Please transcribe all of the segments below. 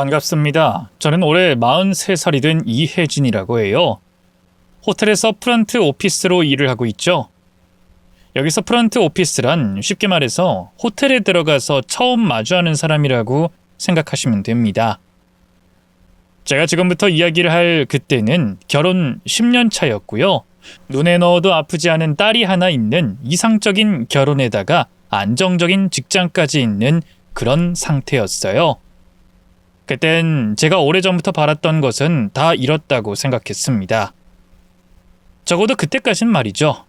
반갑습니다. 저는 올해 43살이 된 이혜진이라고 해요. 호텔에서 프런트 오피스로 일을 하고 있죠. 여기서 프런트 오피스란 쉽게 말해서 호텔에 들어가서 처음 마주하는 사람이라고 생각하시면 됩니다. 제가 지금부터 이야기를 할 그때는 결혼 10년 차였고요. 눈에 넣어도 아프지 않은 딸이 하나 있는 이상적인 결혼에다가 안정적인 직장까지 있는 그런 상태였어요. 그땐 제가 오래전부터 바랐던 것은 다 이뤘다고 생각했습니다. 적어도 그때까진 말이죠.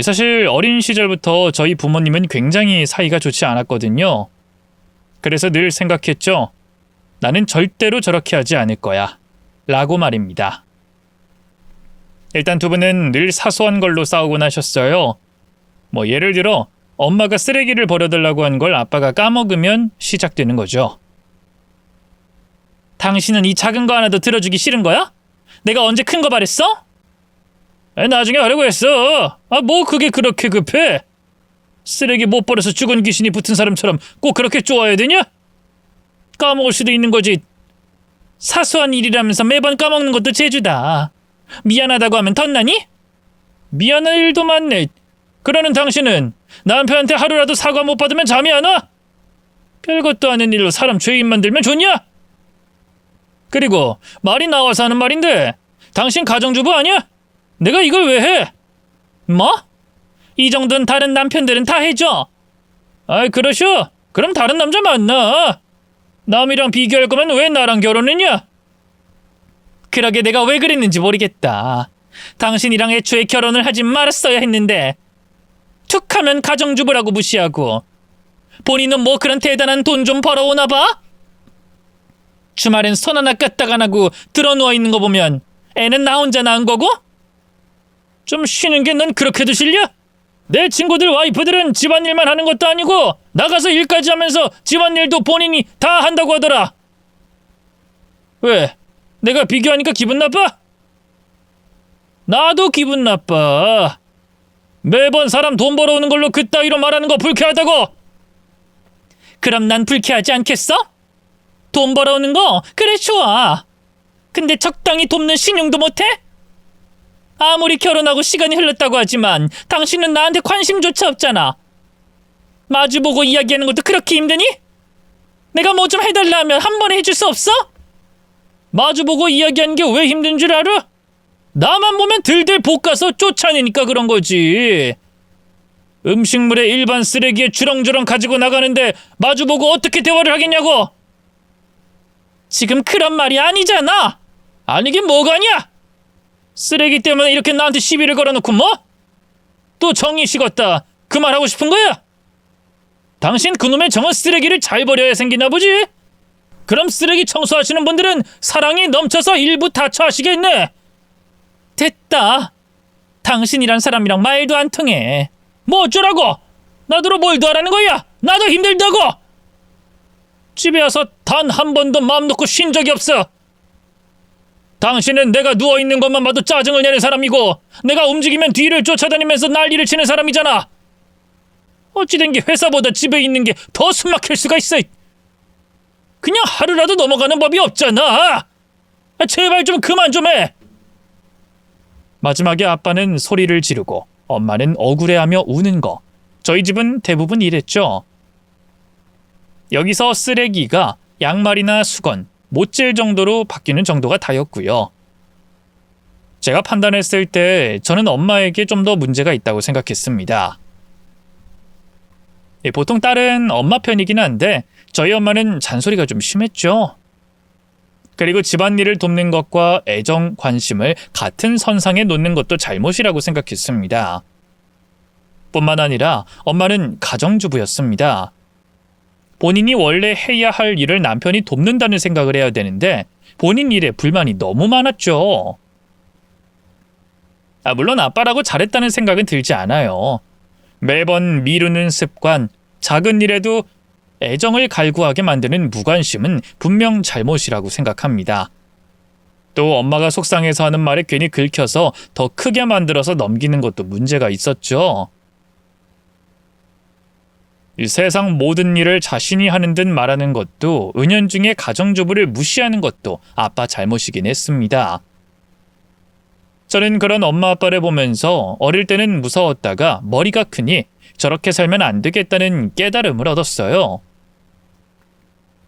사실 어린 시절부터 저희 부모님은 굉장히 사이가 좋지 않았거든요. 그래서 늘 생각했죠. 나는 절대로 저렇게 하지 않을 거야. 라고 말입니다. 일단 두 분은 늘 사소한 걸로 싸우곤 하셨어요. 예를 들어 엄마가 쓰레기를 버려달라고 한 걸 아빠가 까먹으면 시작되는 거죠. 당신은 이 작은 거 하나도 들어주기 싫은 거야? 내가 언제 큰 거 바랬어? 나중에 하려고 했어. 뭐 그게 그렇게 급해? 쓰레기 못 버려서 죽은 귀신이 붙은 사람처럼 꼭 그렇게 좋아야 되냐? 까먹을 수도 있는 거지. 사소한 일이라면서 매번 까먹는 것도 재주다. 미안하다고 하면 덧나니? 미안할 일도 많네. 그러는 당신은 남편한테 하루라도 사과 못 받으면 잠이 안 와? 별것도 아닌 일로 사람 죄인 만들면 좋냐? 그리고 말이 나와서 하는 말인데 당신 가정주부 아니야? 내가 이걸 왜 해? 뭐? 이 정도는 다른 남편들은 다 해줘. 그러셔? 그럼 다른 남자 만나. 남이랑 비교할 거면 왜 나랑 결혼했냐? 그러게 내가 왜 그랬는지 모르겠다. 당신이랑 애초에 결혼을 하지 말았어야 했는데 툭하면 가정주부라고 무시하고 본인은 뭐 그런 대단한 돈 좀 벌어오나 봐? 주말엔 손 하나 까딱 안 하고 드러누워 있는 거 보면 애는 나 혼자 낳은 거고? 좀 쉬는 게 넌 그렇게도 싫냐? 내 친구들 와이프들은 집안일만 하는 것도 아니고 나가서 일까지 하면서 집안일도 본인이 다 한다고 하더라. 왜? 내가 비교하니까 기분 나빠? 나도 기분 나빠. 매번 사람 돈 벌어오는 걸로 그따위로 말하는 거 불쾌하다고. 그럼 난 불쾌하지 않겠어? 돈 벌어오는 거 그래 좋아. 근데 적당히 돕는 신용도 못해? 아무리 결혼하고 시간이 흘렀다고 하지만 당신은 나한테 관심조차 없잖아. 마주보고 이야기하는 것도 그렇게 힘드니? 내가 뭐 좀 해달라 하면 한 번에 해줄 수 없어? 마주보고 이야기하는 게 왜 힘든 줄 알아? 나만 보면 들들 볶아서 쫓아내니까 그런 거지. 음식물에 일반 쓰레기에 주렁주렁 가지고 나가는데 마주보고 어떻게 대화를 하겠냐고. 지금 그런 말이 아니잖아. 아니긴 뭐가 아니야. 쓰레기 때문에 이렇게 나한테 시비를 걸어놓고 뭐? 또 정이 식었다 그 말 하고 싶은 거야? 당신 그놈의 정은 쓰레기를 잘 버려야 생기나 보지? 그럼 쓰레기 청소하시는 분들은 사랑이 넘쳐서 일부 다처하시겠네. 됐다. 당신이란 사람이랑 말도 안 통해. 뭐 어쩌라고? 나더러 뭘 더 하라는 거야? 나도 힘들다고. 집에 와서 단 한 번도 마음 놓고 쉰 적이 없어. 당신은 내가 누워있는 것만 봐도 짜증을 내는 사람이고 내가 움직이면 뒤를 쫓아다니면서 난리를 치는 사람이잖아. 어찌된 게 회사보다 집에 있는 게 더 숨막힐 수가 있어. 그냥 하루라도 넘어가는 법이 없잖아. 제발 좀 그만 좀 해. 마지막에 아빠는 소리를 지르고 엄마는 억울해하며 우는 거. 저희 집은 대부분 이랬죠. 여기서 쓰레기가 양말이나 수건, 못질 정도로 바뀌는 정도가 다였고요. 제가 판단했을 때 저는 엄마에게 좀 더 문제가 있다고 생각했습니다. 보통 딸은 엄마 편이긴 한데 저희 엄마는 잔소리가 좀 심했죠. 그리고 집안일을 돕는 것과 애정, 관심을 같은 선상에 놓는 것도 잘못이라고 생각했습니다. 뿐만 아니라 엄마는 가정주부였습니다. 본인이 원래 해야 할 일을 남편이 돕는다는 생각을 해야 되는데 본인 일에 불만이 너무 많았죠. 물론 아빠라고 잘했다는 생각은 들지 않아요. 매번 미루는 습관, 작은 일에도 애정을 갈구하게 만드는 무관심은 분명 잘못이라고 생각합니다. 또 엄마가 속상해서 하는 말에 괜히 긁혀서 더 크게 만들어서 넘기는 것도 문제가 있었죠. 이 세상 모든 일을 자신이 하는 듯 말하는 것도, 은연중에 가정주부를 무시하는 것도 아빠 잘못이긴 했습니다. 저는 그런 엄마 아빠를 보면서 어릴 때는 무서웠다가 머리가 크니 저렇게 살면 안 되겠다는 깨달음을 얻었어요.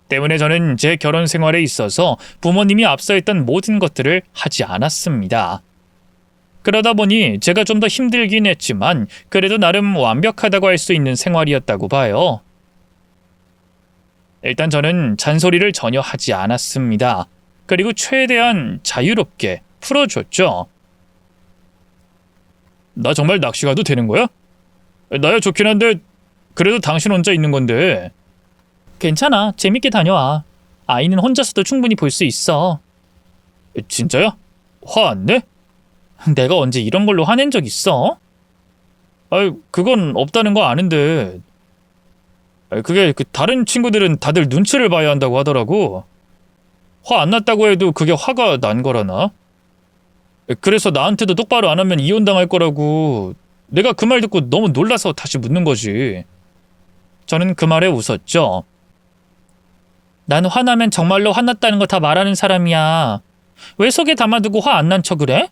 때문에 저는 제 결혼 생활에 있어서 부모님이 앞서 했던 모든 것들을 하지 않았습니다. 그러다 보니 제가 좀 더 힘들긴 했지만 그래도 나름 완벽하다고 할 수 있는 생활이었다고 봐요. 일단 저는 잔소리를 전혀 하지 않았습니다. 그리고 최대한 자유롭게 풀어줬죠. 나 정말 낚시 가도 되는 거야? 나야 좋긴 한데 그래도 당신 혼자 있는 건데. 괜찮아. 재밌게 다녀와. 아이는 혼자서도 충분히 볼 수 있어. 진짜야? 화 안 내? 내가 언제 이런 걸로 화낸 적 있어? 그건 없다는 거 아는데. 그게 다른 친구들은 다들 눈치를 봐야 한다고 하더라고. 화 안 났다고 해도 그게 화가 난 거라나? 그래서 나한테도 똑바로 안 하면 이혼당할 거라고. 내가 그 말 듣고 너무 놀라서 다시 묻는 거지. 저는 그 말에 웃었죠. 난 화나면 정말로 화났다는 거 다 말하는 사람이야. 왜 속에 담아두고 화 안 난 척을 해?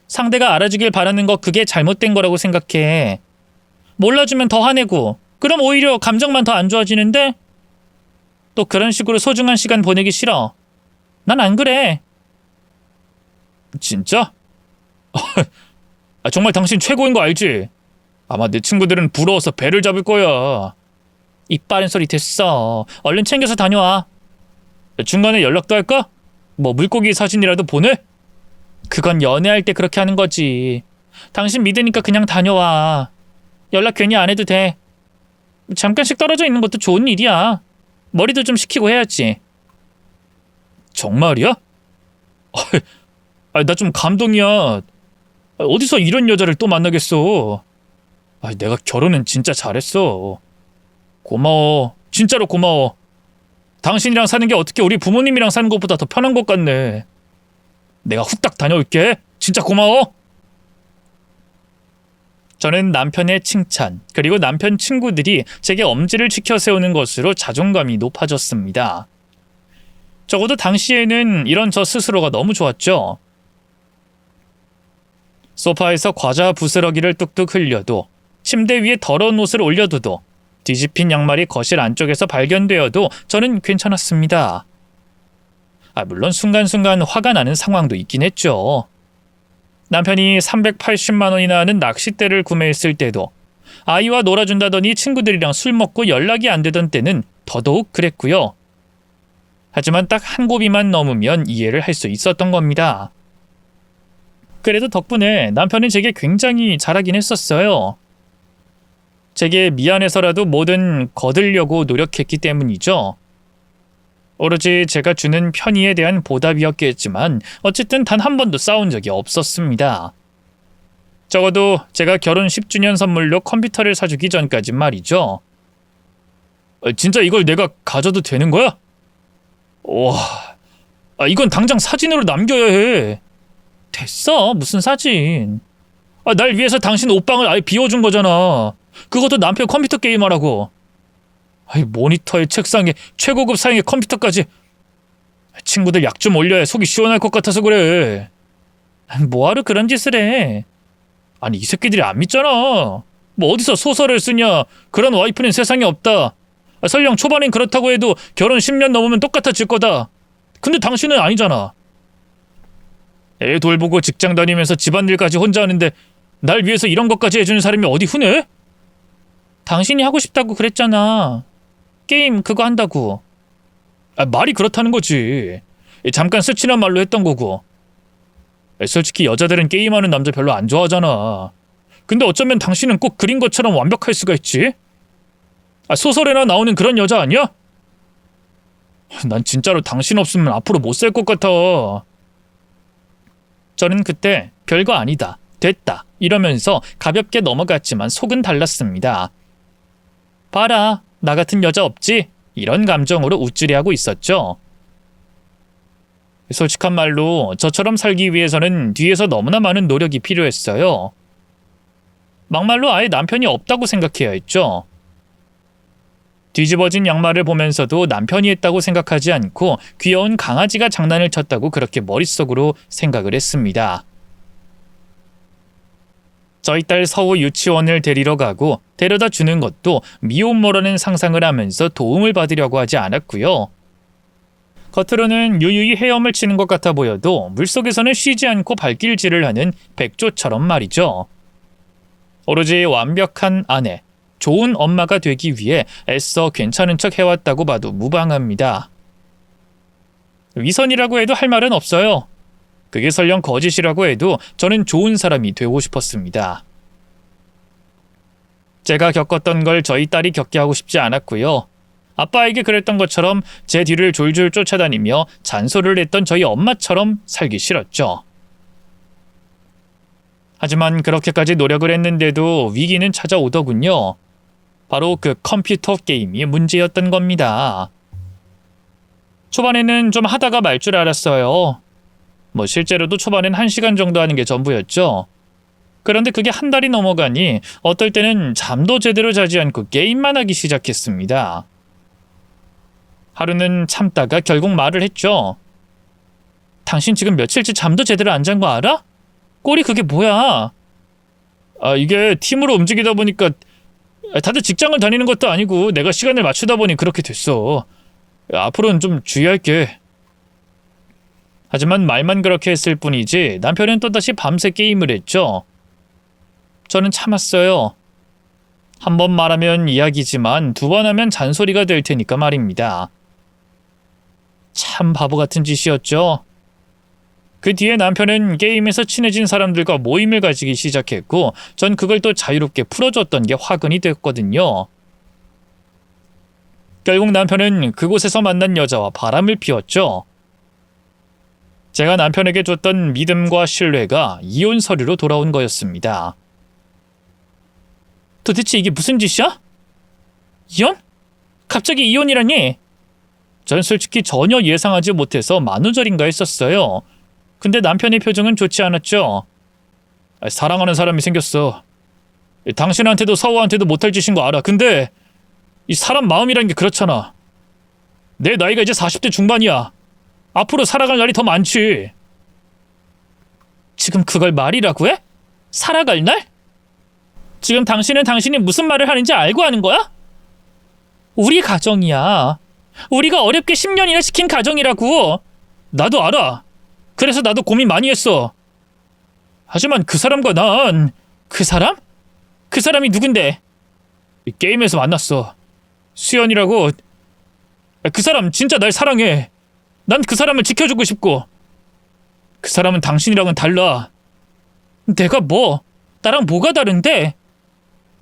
상대가 알아주길 바라는 거 그게 잘못된 거라고 생각해. 몰라주면 더 화내고 그럼 오히려 감정만 더 안 좋아지는데? 또 그런 식으로 소중한 시간 보내기 싫어. 난 안 그래. 진짜? 정말 당신 최고인 거 알지? 아마 내 친구들은 부러워서 배를 잡을 거야. 입 바른 소리 됐어. 얼른 챙겨서 다녀와. 중간에 연락도 할까? 뭐 물고기 사진이라도 보내? 그건 연애할 때 그렇게 하는 거지. 당신 믿으니까 그냥 다녀와. 연락 괜히 안 해도 돼. 잠깐씩 떨어져 있는 것도 좋은 일이야. 머리도 좀 식히고 해야지. 정말이야? 나 좀 감동이야. 어디서 이런 여자를 또 만나겠어. 내가 결혼은 진짜 잘했어. 고마워. 진짜로 고마워. 당신이랑 사는 게 어떻게 우리 부모님이랑 사는 것보다 더 편한 것 같네. 내가 후딱 다녀올게. 진짜 고마워. 저는 남편의 칭찬, 그리고 남편 친구들이 제게 엄지를 치켜 세우는 것으로 자존감이 높아졌습니다. 적어도 당시에는 이런 저 스스로가 너무 좋았죠. 소파에서 과자 부스러기를 뚝뚝 흘려도, 침대 위에 더러운 옷을 올려둬도, 뒤집힌 양말이 거실 안쪽에서 발견되어도 저는 괜찮았습니다. 물론 순간순간 화가 나는 상황도 있긴 했죠. 남편이 380만 원이나 하는 낚싯대를 구매했을 때도, 아이와 놀아준다더니 친구들이랑 술 먹고 연락이 안 되던 때는 더더욱 그랬고요. 하지만 딱 한 고비만 넘으면 이해를 할 수 있었던 겁니다. 그래도 덕분에 남편은 제게 굉장히 잘하긴 했었어요. 제게 미안해서라도 뭐든 거들려고 노력했기 때문이죠. 오로지 제가 주는 편의에 대한 보답이었겠지만 어쨌든 단 한 번도 싸운 적이 없었습니다. 적어도 제가 결혼 10주년 선물로 컴퓨터를 사주기 전까진 말이죠. 진짜 이걸 내가 가져도 되는 거야? 와, 이건 당장 사진으로 남겨야 해. 됐어, 무슨 사진. 날 위해서 당신 옷방을 아예 비워준 거잖아. 그것도 남편 컴퓨터 게임하라고. 모니터에 책상에 최고급 사양의 컴퓨터까지. 친구들 약 좀 올려야 속이 시원할 것 같아서 그래. 뭐하러 그런 짓을 해. 이 새끼들이 안 믿잖아. 뭐 어디서 소설을 쓰냐. 그런 와이프는 세상에 없다. 설령 초반엔 그렇다고 해도 결혼 10년 넘으면 똑같아질 거다. 근데 당신은 아니잖아. 애 돌보고 직장 다니면서 집안일까지 혼자 하는데 날 위해서 이런 것까지 해주는 사람이 어디 흔해? 당신이 하고 싶다고 그랬잖아. 게임 그거 한다고. 말이 그렇다는 거지. 잠깐 스치란 말로 했던 거고. 솔직히 여자들은 게임하는 남자 별로 안 좋아하잖아. 근데 어쩌면 당신은 꼭 그린 것처럼 완벽할 수가 있지? 소설에나 나오는 그런 여자 아니야? 난 진짜로 당신 없으면 앞으로 못 살 것 같아. 저는 그때 별거 아니다, 됐다 이러면서 가볍게 넘어갔지만 속은 달랐습니다. 봐라, 나 같은 여자 없지? 이런 감정으로 우쭐해하고 있었죠. 솔직한 말로 저처럼 살기 위해서는 뒤에서 너무나 많은 노력이 필요했어요. 막말로 아예 남편이 없다고 생각해야 했죠. 뒤집어진 양말을 보면서도 남편이 했다고 생각하지 않고 귀여운 강아지가 장난을 쳤다고 그렇게 머릿속으로 생각을 했습니다. 저희 딸 서우 유치원을 데리러 가고 데려다 주는 것도 미혼모라는 상상을 하면서 도움을 받으려고 하지 않았고요. 겉으로는 유유히 헤엄을 치는 것 같아 보여도 물속에서는 쉬지 않고 발길질을 하는 백조처럼 말이죠. 오로지 완벽한 아내, 좋은 엄마가 되기 위해 애써 괜찮은 척 해왔다고 봐도 무방합니다. 위선이라고 해도 할 말은 없어요. 그게 설령 거짓이라고 해도 저는 좋은 사람이 되고 싶었습니다. 제가 겪었던 걸 저희 딸이 겪게 하고 싶지 않았고요. 아빠에게 그랬던 것처럼 제 뒤를 졸졸 쫓아다니며 잔소리를 했던 저희 엄마처럼 살기 싫었죠. 하지만 그렇게까지 노력을 했는데도 위기는 찾아오더군요. 바로 그 컴퓨터 게임이 문제였던 겁니다. 초반에는 좀 하다가 말 줄 알았어요. 실제로도 초반엔 1시간 정도 하는 게 전부였죠. 그런데 그게 한 달이 넘어가니 어떨 때는 잠도 제대로 자지 않고 게임만 하기 시작했습니다. 하루는 참다가 결국 말을 했죠. 당신 지금 며칠째 잠도 제대로 안 잔 거 알아? 꼴이 그게 뭐야? 이게 팀으로 움직이다 보니까 다들 직장을 다니는 것도 아니고 내가 시간을 맞추다 보니 그렇게 됐어. 앞으로는 좀 주의할게. 하지만 말만 그렇게 했을 뿐이지 남편은 또다시 밤새 게임을 했죠. 저는 참았어요. 한 번 말하면 이야기지만 2번 하면 잔소리가 될 테니까 말입니다. 참 바보 같은 짓이었죠. 그 뒤에 남편은 게임에서 친해진 사람들과 모임을 가지기 시작했고 전 그걸 또 자유롭게 풀어줬던 게 화근이 됐거든요. 결국 남편은 그곳에서 만난 여자와 바람을 피웠죠. 제가 남편에게 줬던 믿음과 신뢰가 이혼 서류로 돌아온 거였습니다. 도대체 이게 무슨 짓이야? 이혼? 갑자기 이혼이라니? 전 솔직히 전혀 예상하지 못해서 만우절인가 했었어요. 근데 남편의 표정은 좋지 않았죠. 사랑하는 사람이 생겼어. 당신한테도 서우한테도 못할 짓인 거 알아. 근데 이 사람 마음이란 게 그렇잖아. 내 나이가 이제 40대 중반이야. 앞으로 살아갈 날이 더 많지. 지금 그걸 말이라고 해? 살아갈 날? 지금 당신은 당신이 무슨 말을 하는지 알고 하는 거야? 우리 가정이야. 우리가 어렵게 10년이나 시킨 가정이라고. 나도 알아. 그래서 나도 고민 많이 했어. 하지만 그 사람과 난... 그 사람? 그 사람이 누군데? 게임에서 만났어. 수연이라고. 그 사람 진짜 날 사랑해. 난 그 사람을 지켜주고 싶고. 그 사람은 당신이랑은 달라. 내가 뭐? 나랑 뭐가 다른데?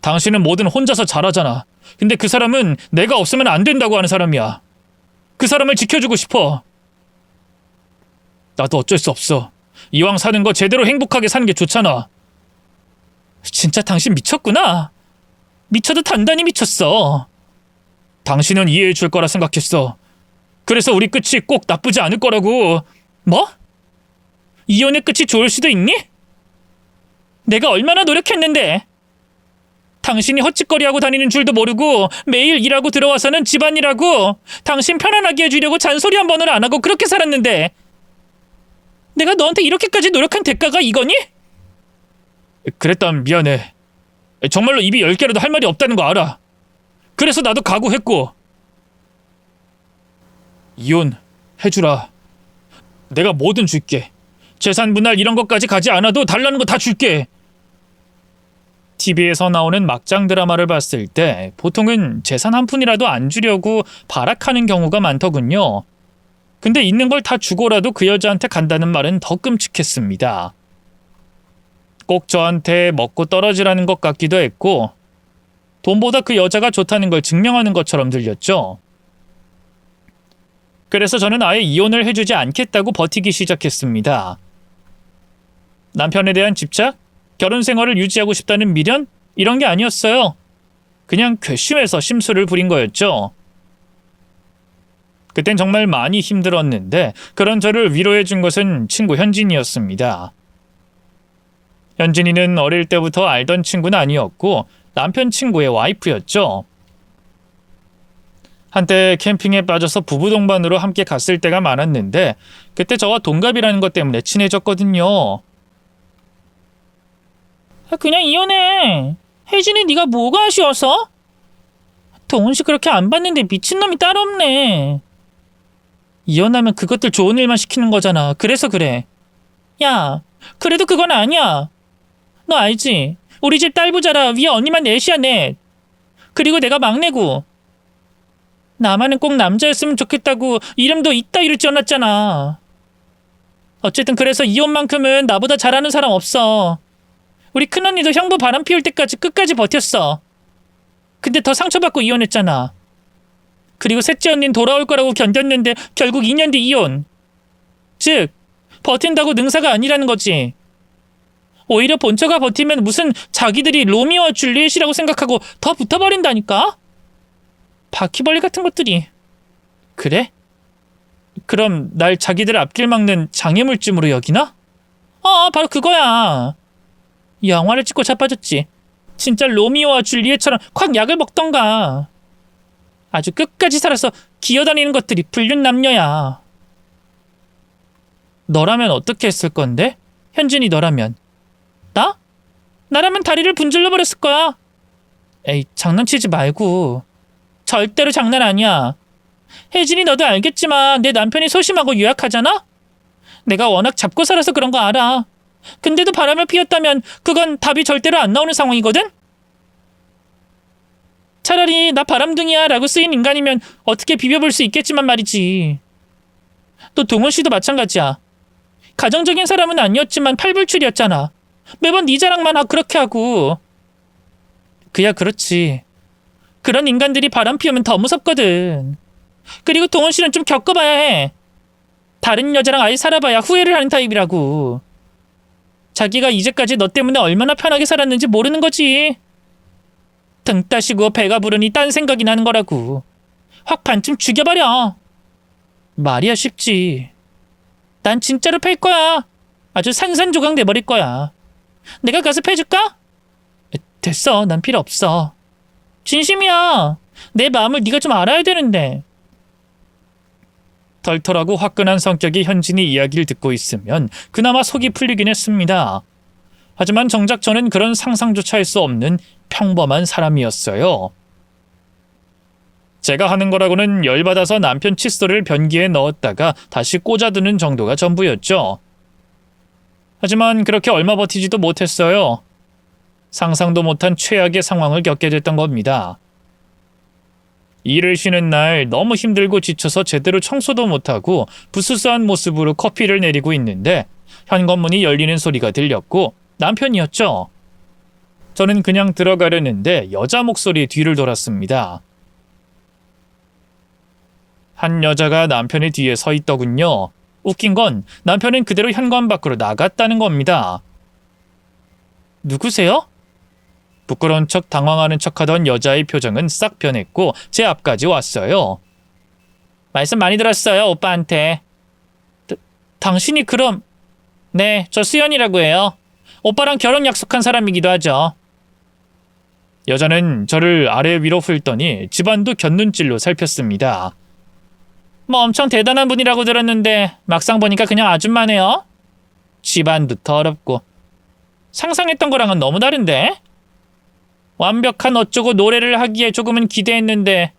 당신은 뭐든 혼자서 잘하잖아. 근데 그 사람은 내가 없으면 안 된다고 하는 사람이야. 그 사람을 지켜주고 싶어. 나도 어쩔 수 없어. 이왕 사는 거 제대로 행복하게 사는 게 좋잖아. 진짜 당신 미쳤구나. 미쳐도 단단히 미쳤어. 당신은 이해해 줄 거라 생각했어. 그래서 우리 끝이 꼭 나쁘지 않을 거라고. 뭐? 이혼의 끝이 좋을 수도 있니? 내가 얼마나 노력했는데. 당신이 헛짓거리하고 다니는 줄도 모르고 매일 일하고 들어와서는 집안일하고 당신 편안하게 해주려고 잔소리 한 번을 안 하고 그렇게 살았는데 내가 너한테 이렇게까지 노력한 대가가 이거니? 그랬다면 미안해. 정말로 입이 10개라도 할 말이 없다는 거 알아. 그래서 나도 각오했고. 이혼 해주라. 내가 뭐든 줄게. 재산 분할 이런 것까지 가지 않아도 달라는 거 다 줄게. TV에서 나오는 막장 드라마를 봤을 때 보통은 재산 한 푼이라도 안 주려고 발악하는 경우가 많더군요. 근데 있는 걸 다 주고라도 그 여자한테 간다는 말은 더 끔찍했습니다. 꼭 저한테 먹고 떨어지라는 것 같기도 했고 돈보다 그 여자가 좋다는 걸 증명하는 것처럼 들렸죠. 그래서 저는 아예 이혼을 해주지 않겠다고 버티기 시작했습니다. 남편에 대한 집착? 결혼 생활을 유지하고 싶다는 미련? 이런 게 아니었어요. 그냥 괘씸해서 심술을 부린 거였죠. 그땐 정말 많이 힘들었는데 그런 저를 위로해 준 것은 친구 현진이었습니다. 현진이는 어릴 때부터 알던 친구는 아니었고 남편 친구의 와이프였죠. 한때 캠핑에 빠져서 부부 동반으로 함께 갔을 때가 많았는데 그때 저와 동갑이라는 것 때문에 친해졌거든요. 그냥 이혼해. 혜진이 네가 뭐가 아쉬워서? 동훈 씨 그렇게 안 봤는데 미친놈이 따로 없네. 이혼하면 그것들 좋은 일만 시키는 거잖아. 그래서 그래. 야, 그래도 그건 아니야. 너 알지? 우리 집 딸 부자라 위에 언니만 넷이야 넷. 그리고 내가 막내고. 나만은 꼭 남자였으면 좋겠다고 이름도 이따위로 지어놨잖아. 어쨌든 그래서 이혼만큼은 나보다 잘하는 사람 없어. 우리 큰언니도 형부 바람 피울 때까지 끝까지 버텼어. 근데 더 상처받고 이혼했잖아. 그리고 셋째 언니는 돌아올 거라고 견뎠는데 결국 2년 뒤 이혼. 즉, 버틴다고 능사가 아니라는 거지. 오히려 본처가 버티면 무슨 자기들이 로미오와 줄리엣이라고 생각하고 더 붙어버린다니까? 바퀴벌레 같은 것들이. 그래? 그럼 날 자기들 앞길 막는 장애물쯤으로 여기나? 바로 그거야. 영화를 찍고 자빠졌지. 진짜 로미오와 줄리엣처럼 콱 약을 먹던가. 아주 끝까지 살아서 기어다니는 것들이 불륜 남녀야. 너라면 어떻게 했을 건데? 현진이 너라면. 나? 나라면 다리를 분질러 버렸을 거야. 에이, 장난치지 말고. 절대로 장난 아니야. 혜진이 너도 알겠지만 내 남편이 소심하고 유약하잖아? 내가 워낙 잡고 살아서 그런 거 알아. 근데도 바람을 피웠다면 그건 답이 절대로 안 나오는 상황이거든? 차라리 나 바람둥이야 라고 쓰인 인간이면 어떻게 비벼볼 수 있겠지만 말이지. 또 동훈 씨도 마찬가지야. 가정적인 사람은 아니었지만 팔불출이었잖아. 매번 네 자랑만 그렇게 하고. 그야 그렇지. 그런 인간들이 바람 피우면 더 무섭거든. 그리고 동훈 씨는 좀 겪어봐야 해. 다른 여자랑 아예 살아봐야 후회를 하는 타입이라고. 자기가 이제까지 너 때문에 얼마나 편하게 살았는지 모르는 거지. 등 따시고 배가 부르니 딴 생각이 나는 거라고. 확 반쯤 죽여버려. 말이야 쉽지. 난 진짜로 팰 거야. 아주 산산조각 내버릴 거야. 내가 가서 패줄까? 됐어. 난 필요 없어. 진심이야. 내 마음을 네가 좀 알아야 되는데. 털털하고 화끈한 성격의 현진이 이야기를 듣고 있으면 그나마 속이 풀리긴 했습니다. 하지만 정작 저는 그런 상상조차 할 수 없는 평범한 사람이었어요. 제가 하는 거라고는 열받아서 남편 칫솔을 변기에 넣었다가 다시 꽂아두는 정도가 전부였죠. 하지만 그렇게 얼마 버티지도 못했어요. 상상도 못한 최악의 상황을 겪게 됐던 겁니다. 일을 쉬는 날 너무 힘들고 지쳐서 제대로 청소도 못하고 부스스한 모습으로 커피를 내리고 있는데 현관문이 열리는 소리가 들렸고 남편이었죠. 저는 그냥 들어가려는데 여자 목소리에 뒤를 돌았습니다. 한 여자가 남편의 뒤에 서 있더군요. 웃긴 건 남편은 그대로 현관 밖으로 나갔다는 겁니다. 누구세요? 부끄러운 척 당황하는 척하던 여자의 표정은 싹 변했고 제 앞까지 왔어요. 말씀 많이 들었어요, 오빠한테. 당신이 그럼... 네, 저 수연이라고 해요. 오빠랑 결혼 약속한 사람이기도 하죠. 여자는 저를 아래 위로 훑더니 집안도 곁눈질로 살폈습니다. 뭐 엄청 대단한 분이라고 들었는데 막상 보니까 그냥 아줌마네요. 집안도 더럽고. 상상했던 거랑은 너무 다른데? 완벽한 어쩌고 노래를 하기에 조금은 기대했는데.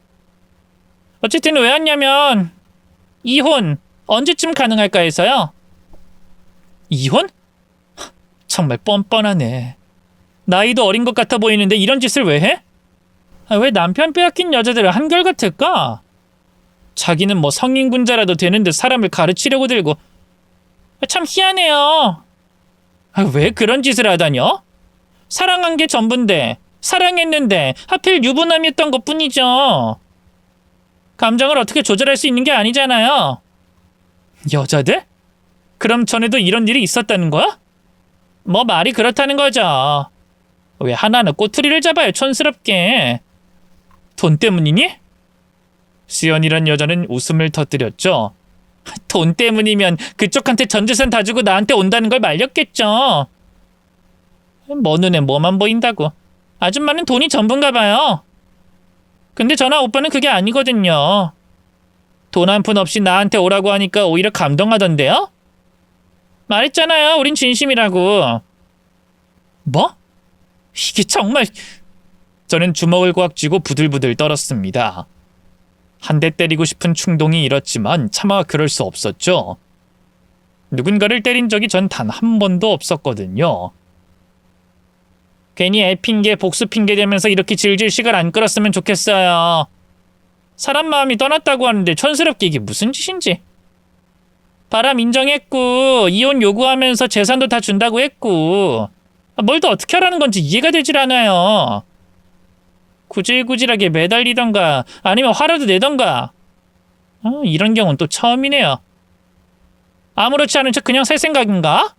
어쨌든 왜 왔냐면 이혼 언제쯤 가능할까 해서요. 이혼? 정말 뻔뻔하네. 나이도 어린 것 같아 보이는데 이런 짓을 왜 해? 왜 남편 빼앗긴 여자들을 한결같을까? 자기는 뭐 성인군자라도 되는데 사람을 가르치려고 들고. 참 희한해요. 왜 그런 짓을 하다뇨? 사랑한 게 전부인데, 사랑했는데 하필 유부남이었던 것뿐이죠. 감정을 어떻게 조절할 수 있는 게 아니잖아요. 여자들? 그럼 전에도 이런 일이 있었다는 거야? 뭐 말이 그렇다는 거죠. 왜 하나는 꼬투리를 잡아요, 촌스럽게. 돈 때문이니? 수연이란 여자는 웃음을 터뜨렸죠. 돈 때문이면 그쪽한테 전 재산 다 주고 나한테 온다는 걸 말렸겠죠. 뭐 눈에 뭐만 보인다고. 아줌마는 돈이 전부인가 봐요. 근데 전화 오빠는 그게 아니거든요. 돈 한 푼 없이 나한테 오라고 하니까 오히려 감동하던데요? 말했잖아요. 우린 진심이라고. 뭐? 이게 정말... 저는 주먹을 꽉 쥐고 부들부들 떨었습니다. 한 대 때리고 싶은 충동이 일었지만 차마 그럴 수 없었죠. 누군가를 때린 적이 전 단 한 번도 없었거든요. 괜히 애 핑계 복수 핑계 대면서 이렇게 질질 시간 안 끌었으면 좋겠어요. 사람 마음이 떠났다고 하는데 촌스럽게 이게 무슨 짓인지. 바람 인정했고 이혼 요구하면서 재산도 다 준다고 했고 뭘 더 어떻게 하라는 건지 이해가 되질 않아요. 구질구질하게 매달리던가 아니면 화라도 내던가. 이런 경우는 또 처음이네요. 아무렇지 않은 척 그냥 살 생각인가?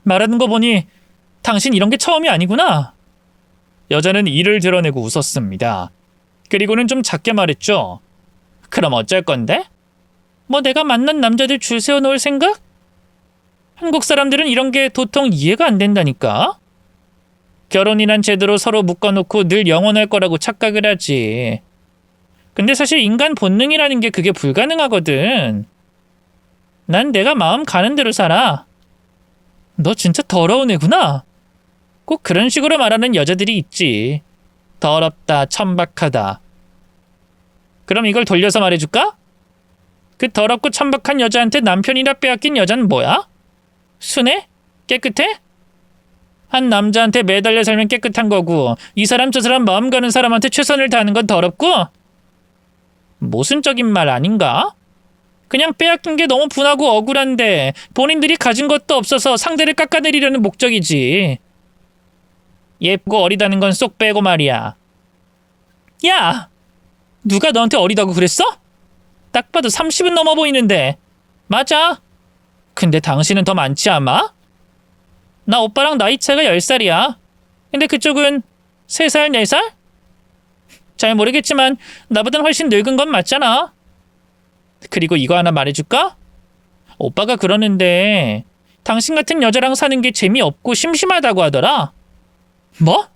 말하는 거 보니 당신 이런 게 처음이 아니구나. 여자는 이를 드러내고 웃었습니다. 그리고는 좀 작게 말했죠. 그럼 어쩔 건데? 뭐 내가 만난 남자들 줄 세워놓을 생각? 한국 사람들은 이런 게 도통 이해가 안 된다니까? 결혼이란 제도로 서로 묶어놓고 늘 영원할 거라고 착각을 하지. 근데 사실 인간 본능이라는 게 그게 불가능하거든. 난 내가 마음 가는 대로 살아. 너 진짜 더러운 애구나. 꼭 그런 식으로 말하는 여자들이 있지. 더럽다, 천박하다. 그럼 이걸 돌려서 말해줄까? 그 더럽고 천박한 여자한테 남편이나 빼앗긴 여자는 뭐야? 순해? 깨끗해? 한 남자한테 매달려 살면 깨끗한 거고 이 사람 저 사람 마음 가는 사람한테 최선을 다하는 건 더럽고? 모순적인 말 아닌가? 그냥 빼앗긴 게 너무 분하고 억울한데 본인들이 가진 것도 없어서 상대를 깎아내리려는 목적이지. 예쁘고 어리다는 건 쏙 빼고 말이야. 야! 누가 너한테 어리다고 그랬어? 딱 봐도 30은 넘어 보이는데. 맞아. 근데 당신은 더 많지 아마? 나 오빠랑 나이 차이가 10살이야. 근데 그쪽은 3살, 4살? 잘 모르겠지만 나보단 훨씬 늙은 건 맞잖아. 그리고 이거 하나 말해줄까? 오빠가 그러는데 당신 같은 여자랑 사는 게 재미없고 심심하다고 하더라. 뭐?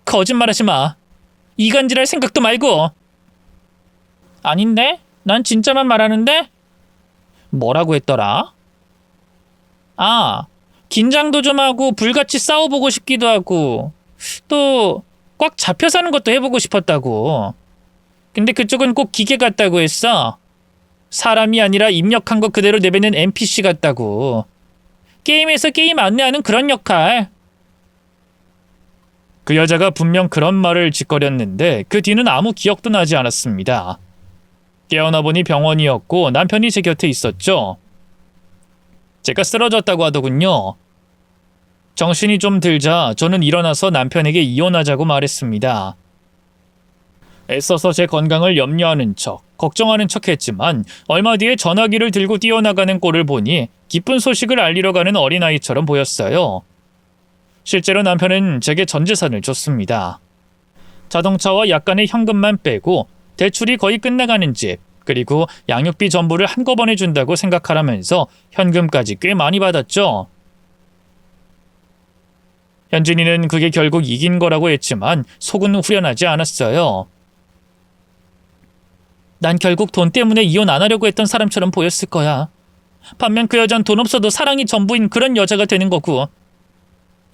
거짓말하지 마. 이간질할 생각도 말고. 아닌데? 난 진짜만 말하는데? 뭐라고 했더라? 아, 긴장도 좀 하고 불같이 싸워보고 싶기도 하고 또 꽉 잡혀 사는 것도 해보고 싶었다고. 근데 그쪽은 꼭 기계 같다고 했어. 사람이 아니라 입력한 거 그대로 내뱉는 NPC 같다고. 게임에서 게임 안내하는 그런 역할. 그 여자가 분명 그런 말을 짓거렸는데 그 뒤는 아무 기억도 나지 않았습니다. 깨어나 보니 병원이었고 남편이 제 곁에 있었죠. 제가 쓰러졌다고 하더군요. 정신이 좀 들자 저는 일어나서 남편에게 이혼하자고 말했습니다. 애써서 제 건강을 염려하는 척, 걱정하는 척 했지만 얼마 뒤에 전화기를 들고 뛰어나가는 꼴을 보니 기쁜 소식을 알리러 가는 어린아이처럼 보였어요. 실제로 남편은 제게 전 재산을 줬습니다. 자동차와 약간의 현금만 빼고 대출이 거의 끝나가는 집, 그리고 양육비 전부를 한꺼번에 준다고 생각하라면서 현금까지 꽤 많이 받았죠. 현진이는 그게 결국 이긴 거라고 했지만 속은 후련하지 않았어요. 난 결국 돈 때문에 이혼 안 하려고 했던 사람처럼 보였을 거야. 반면 그 여잔 돈 없어도 사랑이 전부인 그런 여자가 되는 거고.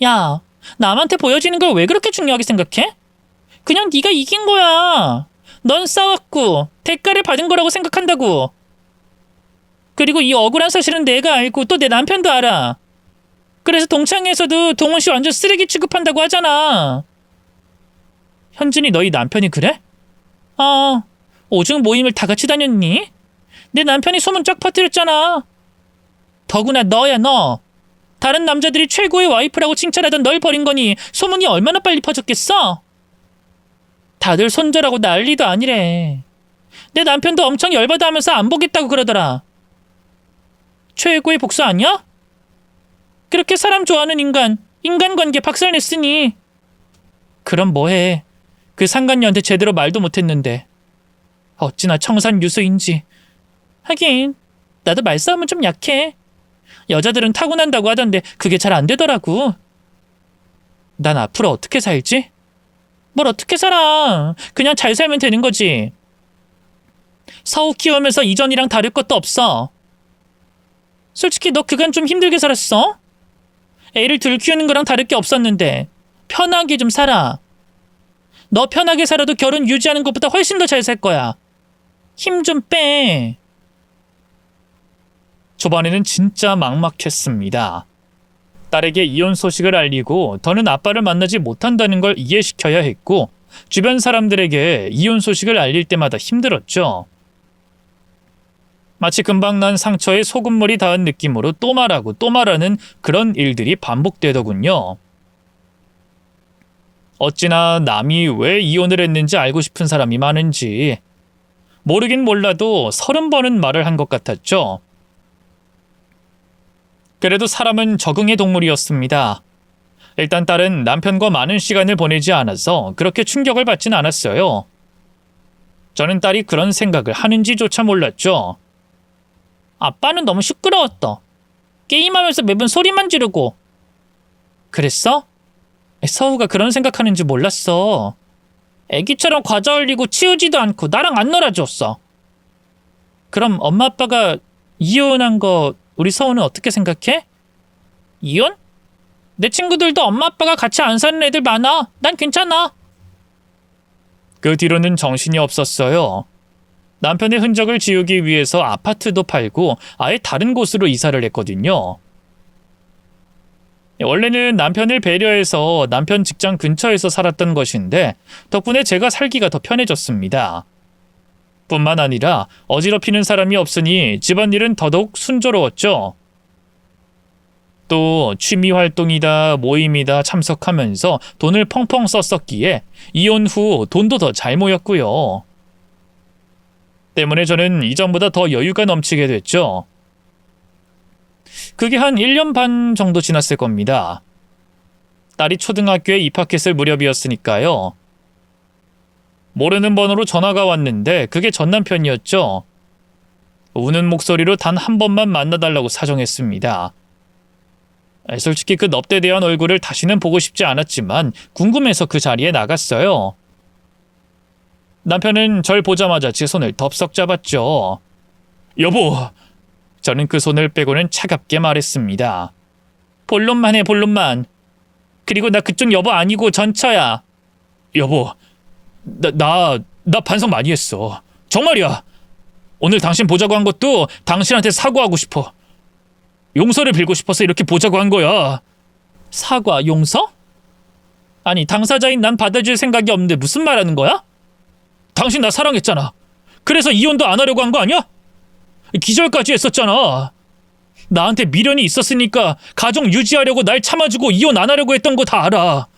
야, 남한테 보여지는 걸 왜 그렇게 중요하게 생각해? 그냥 네가 이긴 거야. 넌 싸웠고 대가를 받은 거라고 생각한다고. 그리고 이 억울한 사실은 내가 알고 또 내 남편도 알아. 그래서 동창회에서도 동훈 씨 완전 쓰레기 취급한다고 하잖아. 현진이 너희 남편이 그래? 오중 모임을 다 같이 다녔니? 내 남편이 소문 쫙 퍼뜨렸잖아. 더구나 너야 너. 다른 남자들이 최고의 와이프라고 칭찬하던 널 버린 거니 소문이 얼마나 빨리 퍼졌겠어? 다들 손절하고 난리도 아니래. 내 남편도 엄청 열받아 하면서 안 보겠다고 그러더라. 최고의 복수 아니야? 그렇게 사람 좋아하는 인간관계 박살냈으니. 그럼 뭐해. 그 상간녀한테 제대로 말도 못했는데. 어찌나 청산유수인지. 하긴 나도 말싸움은 좀 약해. 여자들은 타고난다고 하던데 그게 잘 안 되더라고. 난 앞으로 어떻게 살지? 뭘 어떻게 살아. 그냥 잘 살면 되는 거지. 서우 키우면서 이전이랑 다를 것도 없어. 솔직히 너 그간 좀 힘들게 살았어. 애를 둘 키우는 거랑 다를 게 없었는데 편하게 좀 살아. 너 편하게 살아도 결혼 유지하는 것보다 훨씬 더 잘 살 거야. 힘 좀 빼. 초반에는 진짜 막막했습니다. 딸에게 이혼 소식을 알리고 더는 아빠를 만나지 못한다는 걸 이해시켜야 했고 주변 사람들에게 이혼 소식을 알릴 때마다 힘들었죠. 마치 금방 난 상처에 소금물이 닿은 느낌으로 또 말하고 또 말하는 그런 일들이 반복되더군요. 어찌나 남이 왜 이혼을 했는지 알고 싶은 사람이 많은지 모르긴 몰라도 30번은 말을 한 것 같았죠. 그래도 사람은 적응의 동물이었습니다. 일단 딸은 남편과 많은 시간을 보내지 않아서 그렇게 충격을 받진 않았어요. 저는 딸이 그런 생각을 하는지조차 몰랐죠. 아빠는 너무 시끄러웠다. 게임하면서 매번 소리만 지르고. 그랬어? 서우가 그런 생각하는지 몰랐어. 애기처럼 과자 흘리고 치우지도 않고 나랑 안 놀아줬어. 그럼 엄마 아빠가 이혼한 거 우리 서우는 어떻게 생각해? 이혼? 내 친구들도 엄마 아빠가 같이 안 사는 애들 많아. 난 괜찮아. 그 뒤로는 정신이 없었어요. 남편의 흔적을 지우기 위해서 아파트도 팔고 아예 다른 곳으로 이사를 했거든요. 원래는 남편을 배려해서 남편 직장 근처에서 살았던 것인데 덕분에 제가 살기가 더 편해졌습니다. 뿐만 아니라 어지럽히는 사람이 없으니 집안일은 더더욱 순조로웠죠. 또 취미 활동이다 모임이다 참석하면서 돈을 펑펑 썼었기에 이혼 후 돈도 더 잘 모였고요. 때문에 저는 이전보다 더 여유가 넘치게 됐죠. 그게 한 1년 반 정도 지났을 겁니다. 딸이 초등학교에 입학했을 무렵이었으니까요. 모르는 번호로 전화가 왔는데 그게 전 남편이었죠. 우는 목소리로 단 한 번만 만나달라고 사정했습니다. 솔직히 그 넙대대한 얼굴을 다시는 보고 싶지 않았지만 궁금해서 그 자리에 나갔어요. 남편은 절 보자마자 제 손을 덥석 잡았죠. 여보! 저는 그 손을 빼고는 차갑게 말했습니다. 본론만 해, 본론만. 그리고 나 그쪽 여보 아니고 전처야. 여보, 나 반성 많이 했어. 정말이야. 오늘 당신 보자고 한 것도 당신한테 사과하고 싶어. 용서를 빌고 싶어서 이렇게 보자고 한 거야. 사과, 용서? 아니, 당사자인 난 받아줄 생각이 없는데 무슨 말하는 거야? 당신 나 사랑했잖아. 그래서 이혼도 안 하려고 한 거 아니야? 기절까지 했었잖아. 나한테 미련이 있었으니까 가정 유지하려고 날 참아주고 이혼 안 하려고 했던 거 다 알아.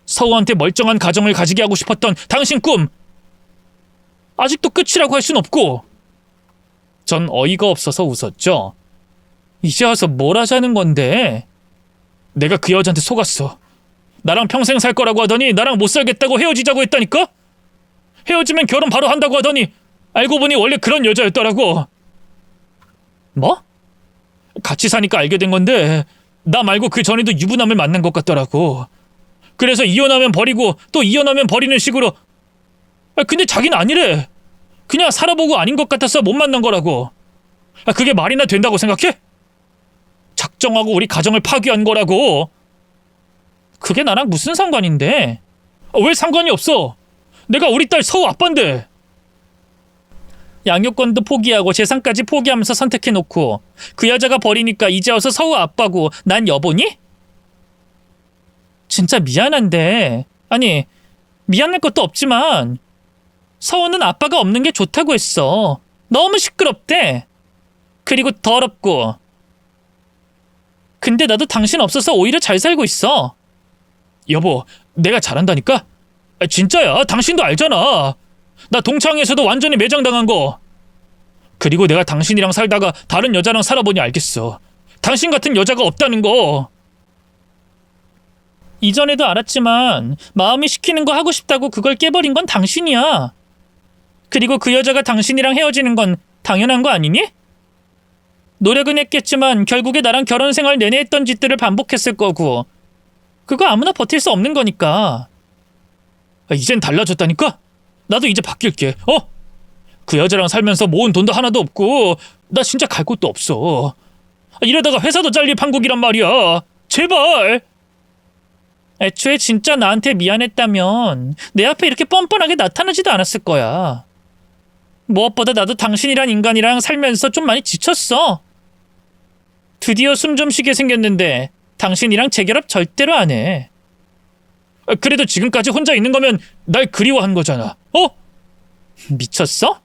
서우한테 멀쩡한 가정을 가지게 하고 싶었던 당신 꿈. 아직도 끝이라고 할 순 없고. 전 어이가 없어서 웃었죠. 이제 와서 뭘 하자는 건데? 내가 그 여자한테 속았어. 나랑 평생 살 거라고 하더니 나랑 못 살겠다고 헤어지자고 했다니까? 헤어지면 결혼 바로 한다고 하더니 알고 보니 원래 그런 여자였더라고. 뭐? 같이 사니까 알게 된 건데 나 말고 그 전에도 유부남을 만난 것 같더라고. 그래서 이혼하면 버리고 또 이혼하면 버리는 식으로. 근데 자기는 아니래. 그냥 살아보고 아닌 것 같아서 못 만난 거라고. 그게 말이나 된다고 생각해? 작정하고 우리 가정을 파괴한 거라고. 그게 나랑 무슨 상관인데? 왜 상관이 없어? 내가 우리 딸 서우 아빠인데. 양육권도 포기하고 재산까지 포기하면서 선택해놓고 그 여자가 버리니까 이제 와서 서우 아빠고 난 여보니? 진짜 미안한데, 아니 미안할 것도 없지만 서우는 아빠가 없는 게 좋다고 했어. 너무 시끄럽대. 그리고 더럽고. 근데 나도 당신 없어서 오히려 잘 살고 있어. 여보, 내가 잘한다니까? 진짜야. 당신도 알잖아. 나 동창회에서도 완전히 매장당한 거. 그리고 내가 당신이랑 살다가 다른 여자랑 살아보니 알겠어. 당신 같은 여자가 없다는 거. 이전에도 알았지만 마음이 시키는 거 하고 싶다고 그걸 깨버린 건 당신이야. 그리고 그 여자가 당신이랑 헤어지는 건 당연한 거 아니니? 노력은 했겠지만 결국에 나랑 결혼 생활 내내 했던 짓들을 반복했을 거고 그거 아무나 버틸 수 없는 거니까. 이젠 달라졌다니까? 나도 이제 바뀔게. 그 여자랑 살면서 모은 돈도 하나도 없고 나 진짜 갈 곳도 없어. 이러다가 회사도 잘릴 판국이란 말이야. 제발. 애초에 진짜 나한테 미안했다면 내 앞에 이렇게 뻔뻔하게 나타나지도 않았을 거야. 무엇보다 나도 당신이란 인간이랑 살면서 좀 많이 지쳤어. 드디어 숨 좀 쉬게 생겼는데 당신이랑 재결합 절대로 안 해. 그래도 지금까지 혼자 있는 거면 날 그리워한 거잖아. 미쳤어?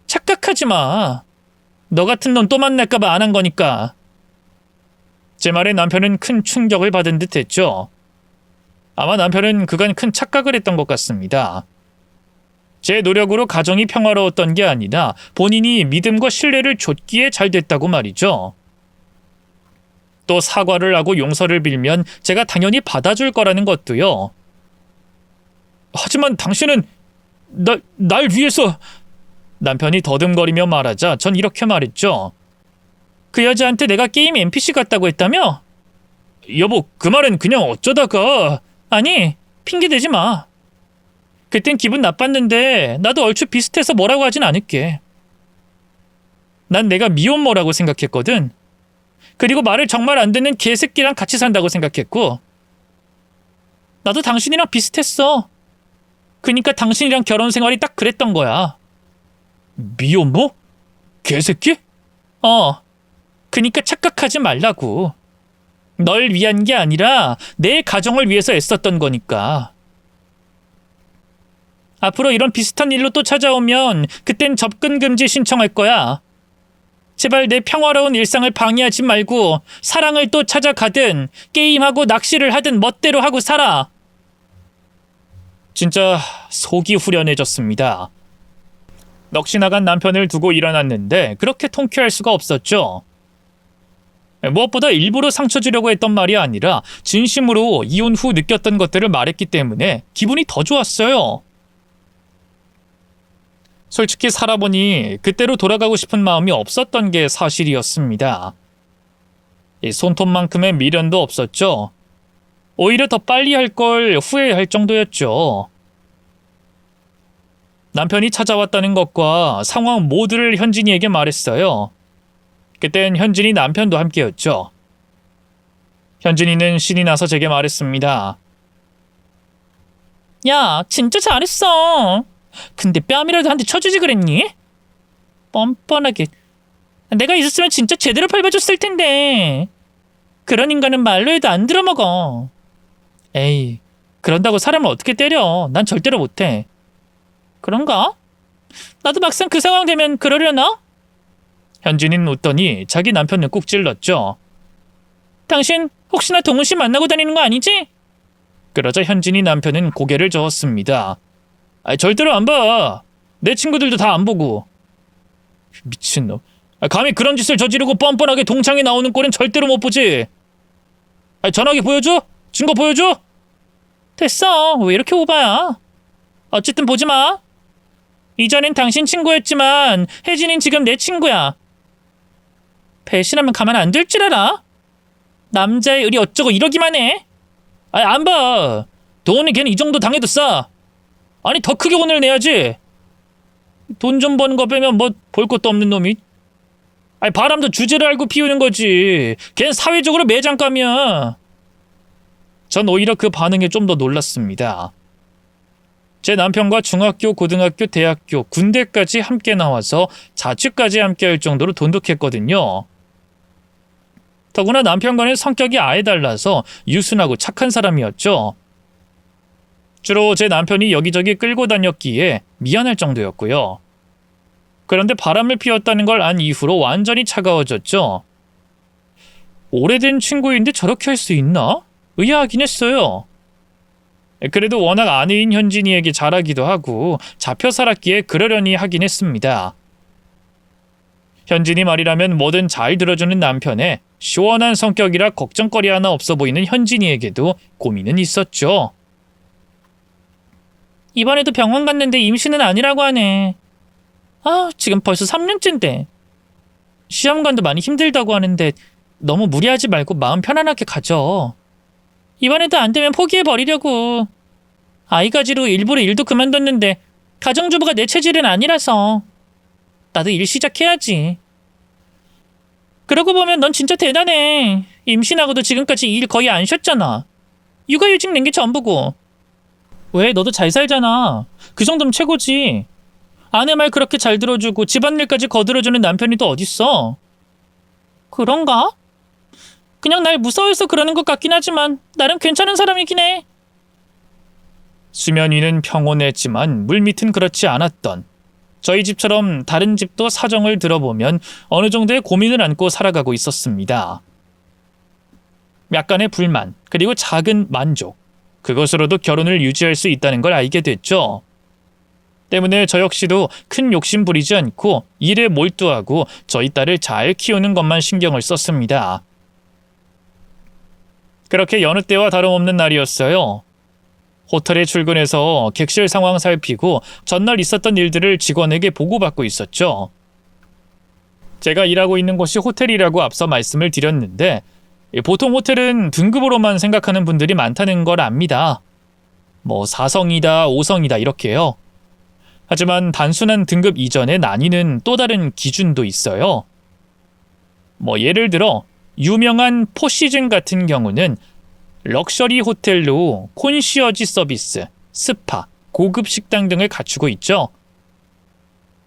착각하지 마. 너 같은 놈 또 만날까 봐 안 한 거니까. 제 말에 남편은 큰 충격을 받은 듯 했죠. 아마 남편은 그간 큰 착각을 했던 것 같습니다. 제 노력으로 가정이 평화로웠던 게 아니라 본인이 믿음과 신뢰를 줬기에 잘 됐다고 말이죠. 또 사과를 하고 용서를 빌면 제가 당연히 받아줄 거라는 것도요. 하지만 당신은 날 위해서... 남편이 더듬거리며 말하자 전 이렇게 말했죠. 그 여자한테 내가 게임 NPC 같다고 했다며? 여보, 그 말은 그냥 어쩌다가... 아니, 핑계대지 마. 그땐 기분 나빴는데 나도 얼추 비슷해서 뭐라고 하진 않을게. 난 내가 미혼모라고 생각했거든. 그리고 말을 정말 안 듣는 개새끼랑 같이 산다고 생각했고. 나도 당신이랑 비슷했어. 그니까 당신이랑 결혼 생활이 딱 그랬던 거야. 미혼모? 개새끼? 그니까 착각하지 말라고. 널 위한 게 아니라 내 가정을 위해서 애썼던 거니까. 앞으로 이런 비슷한 일로 또 찾아오면 그땐 접근 금지 신청할 거야. 제발 내 평화로운 일상을 방해하지 말고 사랑을 또 찾아가든 게임하고 낚시를 하든 멋대로 하고 살아. 진짜 속이 후련해졌습니다. 넋이 나간 남편을 두고 일어났는데 그렇게 통쾌할 수가 없었죠. 무엇보다 일부러 상처 주려고 했던 말이 아니라 진심으로 이혼 후 느꼈던 것들을 말했기 때문에 기분이 더 좋았어요. 솔직히 살아보니 그때로 돌아가고 싶은 마음이 없었던 게 사실이었습니다. 손톱만큼의 미련도 없었죠. 오히려 더 빨리 할 걸 후회할 정도였죠. 남편이 찾아왔다는 것과 상황 모두를 현진이에게 말했어요. 그땐 현진이 남편도 함께였죠. 현진이는 신이 나서 제게 말했습니다. 야, 진짜 잘했어. 근데 뺨이라도 한 대 쳐주지 그랬니? 뻔뻔하게. 내가 있었으면 진짜 제대로 밟아줬을 텐데. 그런 인간은 말로 해도 안 들어먹어. 에이, 그런다고 사람을 어떻게 때려. 난 절대로 못해. 그런가? 나도 막상 그 상황 되면 그러려나? 현진이는 웃더니 자기 남편을 꾹 찔렀죠. 당신 혹시나 동훈 씨 만나고 다니는 거 아니지? 그러자 현진이 남편은 고개를 저었습니다. 절대로 안 봐. 내 친구들도 다 안 보고. 미친놈. 감히 그런 짓을 저지르고 뻔뻔하게 동창회 나오는 꼴은 절대로 못 보지. 전화기 보여줘? 증거 보여줘? 됐어. 왜 이렇게 오바야? 어쨌든 보지 마. 이전엔 당신 친구였지만 혜진이는 지금 내 친구야. 배신하면 가만 안 둘 줄 알아? 남자의 의리 어쩌고 이러기만 해. 안 봐. 돈이 걔는 이 정도 당해도 싸. 아니 더 크게 혼을 내야지. 돈 좀 버는 거 빼면 뭐 볼 것도 없는 놈이. 바람도 주제를 알고 피우는 거지. 걔는 사회적으로 매장감이야. 전 오히려 그 반응에 좀 더 놀랐습니다. 제 남편과 중학교, 고등학교, 대학교, 군대까지 함께 나와서 자취까지 함께 할 정도로 돈독했거든요. 더구나 남편과는 성격이 아예 달라서 유순하고 착한 사람이었죠. 주로 제 남편이 여기저기 끌고 다녔기에 미안할 정도였고요. 그런데 바람을 피웠다는 걸 안 이후로 완전히 차가워졌죠. 오래된 친구인데 저렇게 할 수 있나? 의아하긴 했어요. 그래도 워낙 아내인 현진이에게 잘하기도 하고 잡혀 살았기에 그러려니 하긴 했습니다. 현진이 말이라면 뭐든 잘 들어주는 남편에 시원한 성격이라 걱정거리 하나 없어 보이는 현진이에게도 고민은 있었죠. 이번에도 병원 갔는데 임신은 아니라고 하네. 지금 벌써 3년째인데. 시험관도 많이 힘들다고 하는데 너무 무리하지 말고 마음 편안하게 가져. 이번에도 안 되면 포기해버리려고. 아이가지로 일부러 일도 그만뒀는데 가정주부가 내 체질은 아니라서. 나도 일 시작해야지. 그러고 보면 넌 진짜 대단해. 임신하고도 지금까지 일 거의 안 쉬었잖아. 육아휴직 낸 게 전부고. 왜? 너도 잘 살잖아. 그 정도면 최고지. 아내 말 그렇게 잘 들어주고 집안일까지 거들어주는 남편이 또 어딨어. 그런가? 그냥 날 무서워해서 그러는 것 같긴 하지만 나름 괜찮은 사람이긴 해. 수면 위는 평온했지만 물밑은 그렇지 않았던, 저희 집처럼 다른 집도 사정을 들어보면 어느 정도의 고민을 안고 살아가고 있었습니다. 약간의 불만, 그리고 작은 만족, 그것으로도 결혼을 유지할 수 있다는 걸 알게 됐죠. 때문에 저 역시도 큰 욕심 부리지 않고 일에 몰두하고 저희 딸을 잘 키우는 것만 신경을 썼습니다. 그렇게 여느 때와 다름없는 날이었어요. 호텔에 출근해서 객실 상황 살피고 전날 있었던 일들을 직원에게 보고받고 있었죠. 제가 일하고 있는 곳이 호텔이라고 앞서 말씀을 드렸는데 보통 호텔은 등급으로만 생각하는 분들이 많다는 걸 압니다. 4성이다, 5성이다 이렇게요. 하지만 단순한 등급 이전에 나뉘는 또 다른 기준도 있어요. 예를 들어 유명한 포시즌 같은 경우는 럭셔리 호텔로 콘시어지 서비스, 스파, 고급 식당 등을 갖추고 있죠.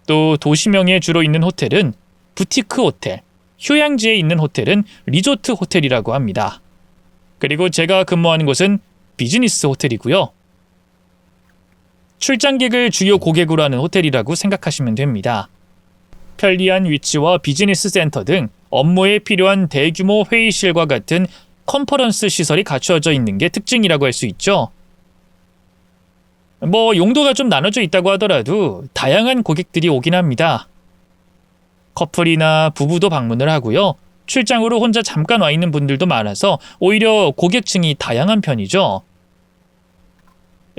또 도시명에 주로 있는 호텔은 부티크 호텔, 휴양지에 있는 호텔은 리조트 호텔이라고 합니다. 그리고 제가 근무하는 곳은 비즈니스 호텔이고요. 출장객을 주요 고객으로 하는 호텔이라고 생각하시면 됩니다. 편리한 위치와 비즈니스 센터 등 업무에 필요한 대규모 회의실과 같은 컨퍼런스 시설이 갖추어져 있는 게 특징이라고 할 수 있죠. 용도가 좀 나눠져 있다고 하더라도 다양한 고객들이 오긴 합니다. 커플이나 부부도 방문을 하고요. 출장으로 혼자 잠깐 와 있는 분들도 많아서 오히려 고객층이 다양한 편이죠.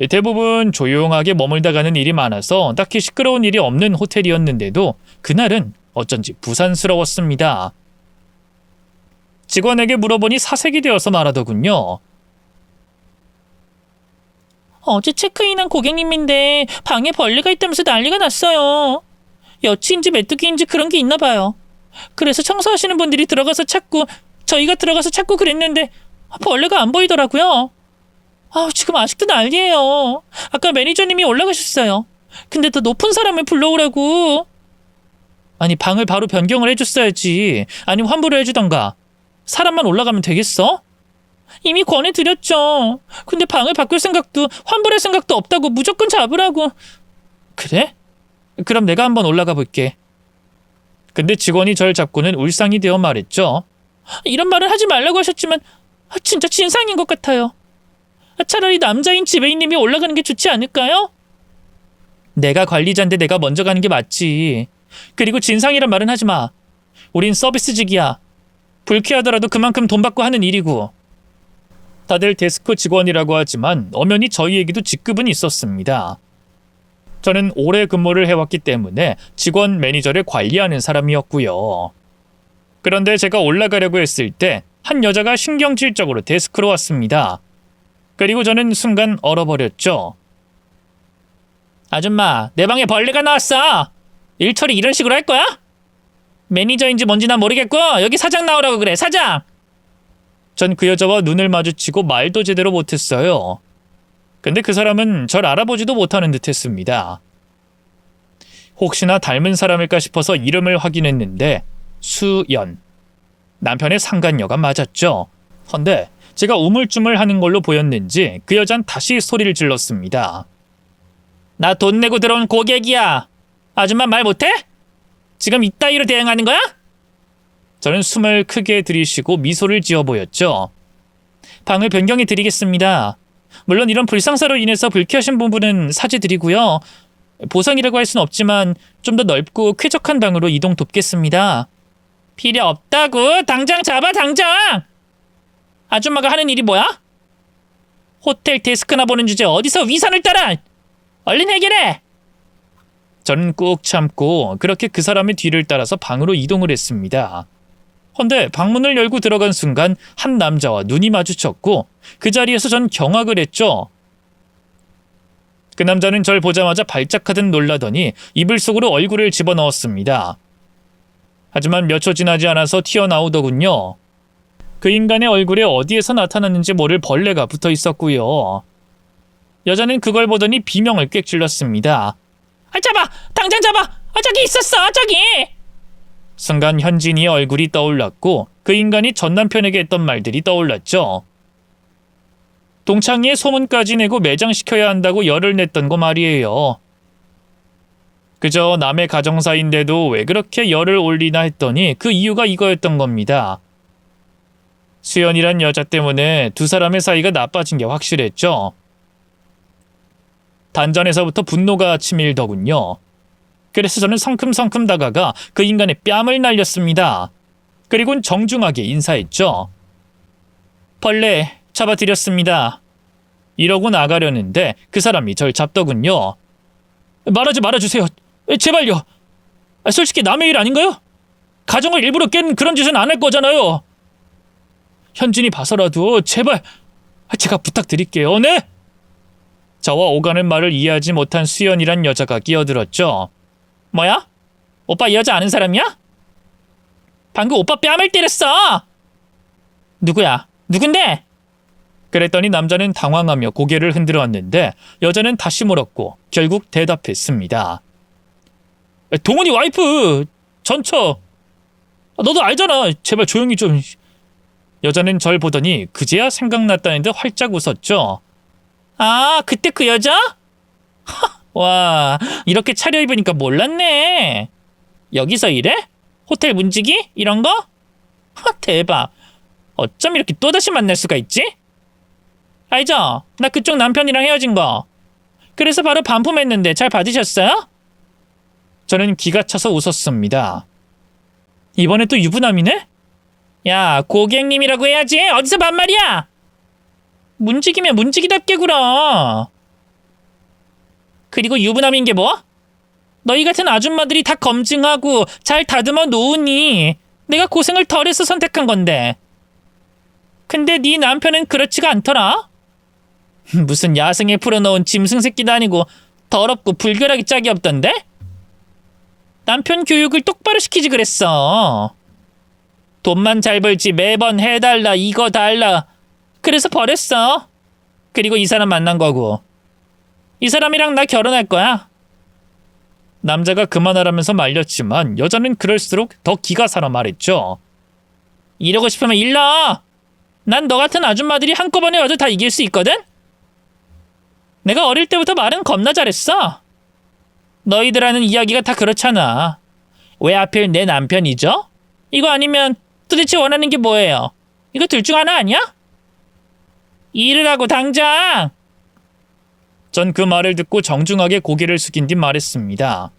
대부분 조용하게 머물다 가는 일이 많아서 딱히 시끄러운 일이 없는 호텔이었는데도 그날은 어쩐지 부산스러웠습니다. 직원에게 물어보니 사색이 되어서 말하더군요. 어제 체크인한 고객님인데 방에 벌레가 있다면서 난리가 났어요. 여치인지 메뚜기인지 그런 게 있나 봐요. 그래서 청소하시는 분들이 들어가서 찾고 저희가 들어가서 찾고 그랬는데 벌레가 안 보이더라고요. 지금 아직도 난리예요. 아까 매니저님이 올라가셨어요. 근데 더 높은 사람을 불러오라고. 아니 방을 바로 변경을 해줬어야지. 아니면 환불을 해주던가. 사람만 올라가면 되겠어? 이미 권해드렸죠. 근데 방을 바꿀 생각도 환불할 생각도 없다고 무조건 잡으라고. 그래? 그럼 내가 한번 올라가 볼게. 근데 직원이 절 잡고는 울상이 되어 말했죠. 이런 말을 하지 말라고 하셨지만 진짜 진상인 것 같아요. 차라리 남자인 지배인님이 올라가는 게 좋지 않을까요? 내가 관리자인데 내가 먼저 가는 게 맞지. 그리고 진상이란 말은 하지 마. 우린 서비스직이야. 불쾌하더라도 그만큼 돈 받고 하는 일이고. 다들 데스크 직원이라고 하지만 엄연히 저희에게도 직급은 있었습니다. 저는 오래 근무를 해왔기 때문에 직원 매니저를 관리하는 사람이었고요. 그런데 제가 올라가려고 했을 때 한 여자가 신경질적으로 데스크로 왔습니다. 그리고 저는 순간 얼어버렸죠. 아줌마, 내 방에 벌레가 나왔어. 일 처리 이런 식으로 할 거야? 매니저인지 뭔지 난 모르겠고 여기 사장 나오라고 그래, 사장! 전 그 여자와 눈을 마주치고 말도 제대로 못했어요. 근데 그 사람은 절 알아보지도 못하는 듯 했습니다. 혹시나 닮은 사람일까 싶어서 이름을 확인했는데 수연. 남편의 상간녀가 맞았죠. 헌데 제가 우물쭈물하는 걸로 보였는지 그 여잔 다시 소리를 질렀습니다. 나 돈 내고 들어온 고객이야. 아줌마 말 못해? 지금 이따위로 대응하는 거야? 저는 숨을 크게 들이쉬고 미소를 지어 보였죠. 방을 변경해 드리겠습니다. 물론 이런 불상사로 인해서 불쾌하신 부분은 사죄드리고요. 보상이라고 할 순 없지만 좀 더 넓고 쾌적한 방으로 이동 돕겠습니다. 필요 없다고. 당장 잡아, 당장! 아줌마가 하는 일이 뭐야? 호텔 데스크나 보는 주제 어디서 위선을 따라! 얼른 해결해! 저는 꾹 참고 그렇게 그 사람의 뒤를 따라서 방으로 이동을 했습니다. 헌데 방문을 열고 들어간 순간 한 남자와 눈이 마주쳤고 그 자리에서 전 경악을 했죠. 그 남자는 절 보자마자 발작하듯 놀라더니 이불 속으로 얼굴을 집어넣었습니다. 하지만 몇 초 지나지 않아서 튀어나오더군요. 그 인간의 얼굴에 어디에서 나타났는지 모를 벌레가 붙어 있었고요. 여자는 그걸 보더니 비명을 꽥 질렀습니다. 아, 잡아! 당장 잡아! 아, 저기 있었어! 저기! 순간 현진이의 얼굴이 떠올랐고 그 인간이 전 남편에게 했던 말들이 떠올랐죠. 동창리에 소문까지 내고 매장시켜야 한다고 열을 냈던 거 말이에요. 그저 남의 가정사인데도 왜 그렇게 열을 올리나 했더니 그 이유가 이거였던 겁니다. 수연이란 여자 때문에 두 사람의 사이가 나빠진 게 확실했죠. 단전에서부터 분노가 치밀더군요. 그래서 저는 성큼성큼 다가가 그 인간의 뺨을 날렸습니다. 그리고는 정중하게 인사했죠. 벌레 잡아드렸습니다. 이러고 나가려는데 그 사람이 절 잡더군요. 말하지 말아주세요. 제발요. 솔직히 남의 일 아닌가요? 가정을 일부러 깬 그런 짓은 안 할 거잖아요. 현진이 봐서라도 제발 제가 부탁드릴게요. 네? 저와 오가는 말을 이해하지 못한 수연이란 여자가 끼어들었죠. 뭐야? 오빠 이 여자 아는 사람이야? 방금 오빠 뺨을 때렸어. 누구야? 누군데? 그랬더니 남자는 당황하며 고개를 흔들었는데 여자는 다시 물었고 결국 대답했습니다. 동훈이 와이프 전처. 너도 알잖아. 제발 조용히 좀. 여자는 절 보더니 그제야 생각났다는 듯 활짝 웃었죠. 아, 그때 그 여자? 와, 이렇게 차려입으니까 몰랐네. 여기서 일해? 호텔 문지기? 이런 거? 대박. 어쩜 이렇게 또다시 만날 수가 있지? 알죠? 나 그쪽 남편이랑 헤어진 거. 그래서 바로 반품했는데 잘 받으셨어요? 저는 기가 차서 웃었습니다. 이번에 또 유부남이네? 야, 고객님이라고 해야지. 어디서 반말이야? 문지기면 문지기답게 굴어. 그리고 유부남인 게 뭐? 너희 같은 아줌마들이 다 검증하고 잘 다듬어 놓으니 내가 고생을 덜해서 선택한 건데. 근데 네 남편은 그렇지가 않더라. 무슨 야생에 풀어놓은 짐승 새끼도 아니고 더럽고 불결하게 짝이 없던데? 남편 교육을 똑바로 시키지 그랬어. 돈만 잘 벌지 매번 해달라 이거 달라. 그래서 버렸어. 그리고 이 사람 만난 거고. 이 사람이랑 나 결혼할 거야. 남자가 그만하라면서 말렸지만 여자는 그럴수록 더 기가 살아 말했죠. 이러고 싶으면 일러. 난 너 같은 아줌마들이 한꺼번에 와도 다 이길 수 있거든? 내가 어릴 때부터 말은 겁나 잘했어. 너희들 하는 이야기가 다 그렇잖아. 왜 하필 내 남편이죠? 이거 아니면 도대체 원하는 게 뭐예요? 이거 둘 중 하나 아니야? 일을 하고 당장! 전 그 말을 듣고 정중하게 고개를 숙인 뒤 말했습니다.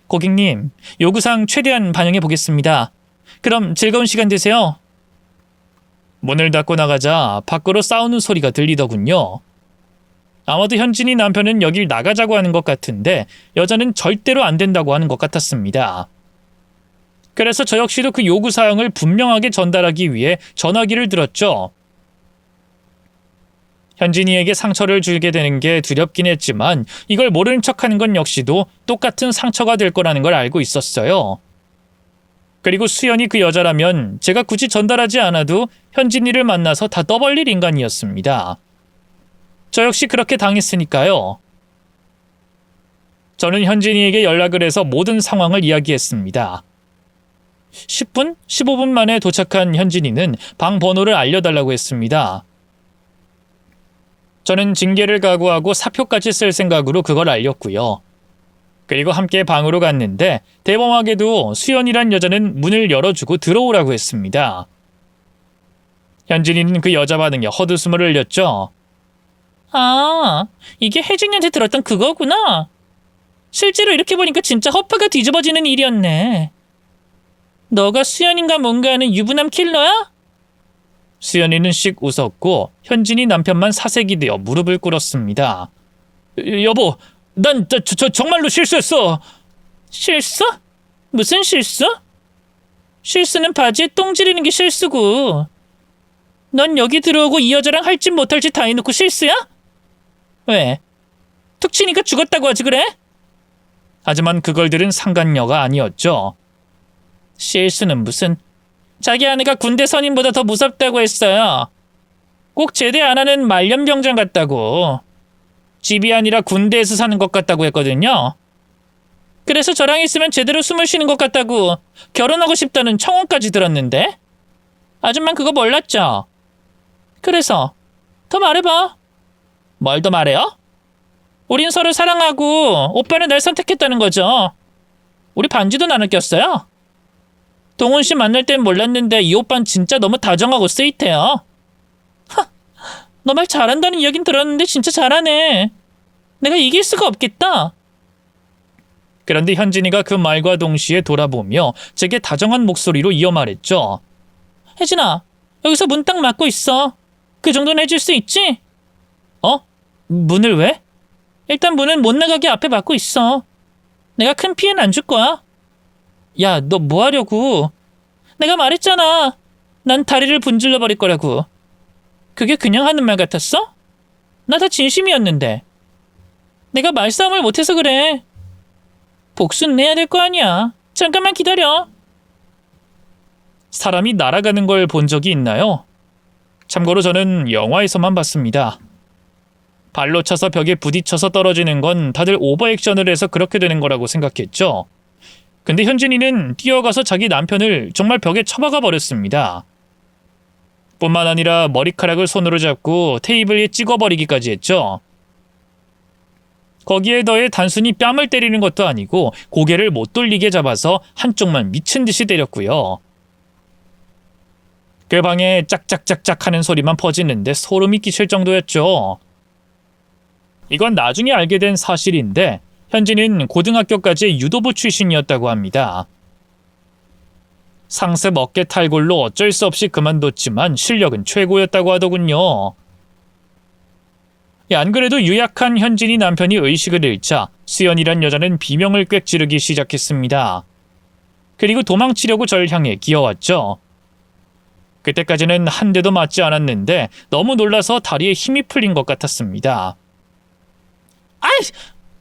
고객님, 요구사항 최대한 반영해 보겠습니다. 그럼 즐거운 시간 되세요. 문을 닫고 나가자 밖으로 싸우는 소리가 들리더군요. 아마도 현진이 남편은 여길 나가자고 하는 것 같은데 여자는 절대로 안 된다고 하는 것 같았습니다. 그래서 저 역시도 그 요구사항을 분명하게 전달하기 위해 전화기를 들었죠. 현진이에게 상처를 주게 되는 게 두렵긴 했지만 이걸 모르는 척하는 건 역시도 똑같은 상처가 될 거라는 걸 알고 있었어요. 그리고 수연이 그 여자라면 제가 굳이 전달하지 않아도 현진이를 만나서 다 떠벌릴 인간이었습니다. 저 역시 그렇게 당했으니까요. 저는 현진이에게 연락을 해서 모든 상황을 이야기했습니다. 10분? 15분 만에 도착한 현진이는 방 번호를 알려달라고 했습니다. 저는 징계를 각오하고 사표까지 쓸 생각으로 그걸 알렸고요. 그리고 함께 방으로 갔는데 대범하게도 수연이란 여자는 문을 열어주고 들어오라고 했습니다. 현진이는 그 여자 반응에 헛웃음을 흘렸죠. 아, 이게 혜진이한테 들었던 그거구나. 실제로 이렇게 보니까 진짜 허파가 뒤집어지는 일이었네. 너가 수연인가 뭔가 하는 유부남 킬러야? 수연이는 씩 웃었고 현진이 남편만 사색이 되어 무릎을 꿇었습니다. 여보, 난 정말로 실수했어. 실수? 무슨 실수? 실수는 바지에 똥 지르는 게 실수고. 넌 여기 들어오고 이 여자랑 할 짓 못할 짓 다 해놓고 실수야? 왜? 툭 치니까 죽었다고 하지 그래? 하지만 그걸 들은 상간녀가 아니었죠. 실수는 무슨. 자기 아내가 군대 선임보다 더 무섭다고 했어요. 꼭 제대 안 하는 말년병장 같다고. 집이 아니라 군대에서 사는 것 같다고 했거든요. 그래서 저랑 있으면 제대로 숨을 쉬는 것 같다고 결혼하고 싶다는 청혼까지 들었는데? 아줌만 그거 몰랐죠? 그래서 더 말해봐. 뭘 더 말해요? 우린 서로 사랑하고 오빠는 날 선택했다는 거죠. 우리 반지도 나눠 꼈어요. 동훈 씨 만날 땐 몰랐는데 이 오빠는 진짜 너무 다정하고 스윗해요. 너 말 잘한다는 이야긴 들었는데 진짜 잘하네. 내가 이길 수가 없겠다. 그런데 현진이가 그 말과 동시에 돌아보며 제게 다정한 목소리로 이어 말했죠. 혜진아, 여기서 문 딱 막고 있어. 그 정도는 해줄 수 있지? 문을 왜? 일단 문은 못 나가게 앞에 막고 있어. 내가 큰 피해는 안 줄 거야. 야, 너 뭐 하려고? 내가 말했잖아. 난 다리를 분질러 버릴 거라고. 그게 그냥 하는 말 같았어? 나 다 진심이었는데. 내가 말싸움을 못해서 그래. 복수는 내야 될 거 아니야. 잠깐만 기다려. 사람이 날아가는 걸 본 적이 있나요? 참고로 저는 영화에서만 봤습니다. 발로 차서 벽에 부딪혀서 떨어지는 건 다들 오버액션을 해서 그렇게 되는 거라고 생각했죠. 근데 현진이는 뛰어가서 자기 남편을 정말 벽에 쳐박아 버렸습니다. 뿐만 아니라 머리카락을 손으로 잡고 테이블에 찍어버리기까지 했죠. 거기에 더해 단순히 뺨을 때리는 것도 아니고 고개를 못 돌리게 잡아서 한쪽만 미친 듯이 때렸고요. 그 방에 짝짝짝짝 하는 소리만 퍼지는데 소름이 끼칠 정도였죠. 이건 나중에 알게 된 사실인데 현진은 고등학교까지 유도부 출신이었다고 합니다. 상습 어깨 탈골로 어쩔 수 없이 그만뒀지만 실력은 최고였다고 하더군요. 안 그래도 유약한 현진이 남편이 의식을 잃자 수연이란 여자는 비명을 꽥 지르기 시작했습니다. 그리고 도망치려고 절 향해 기어왔죠. 그때까지는 한 대도 맞지 않았는데 너무 놀라서 다리에 힘이 풀린 것 같았습니다.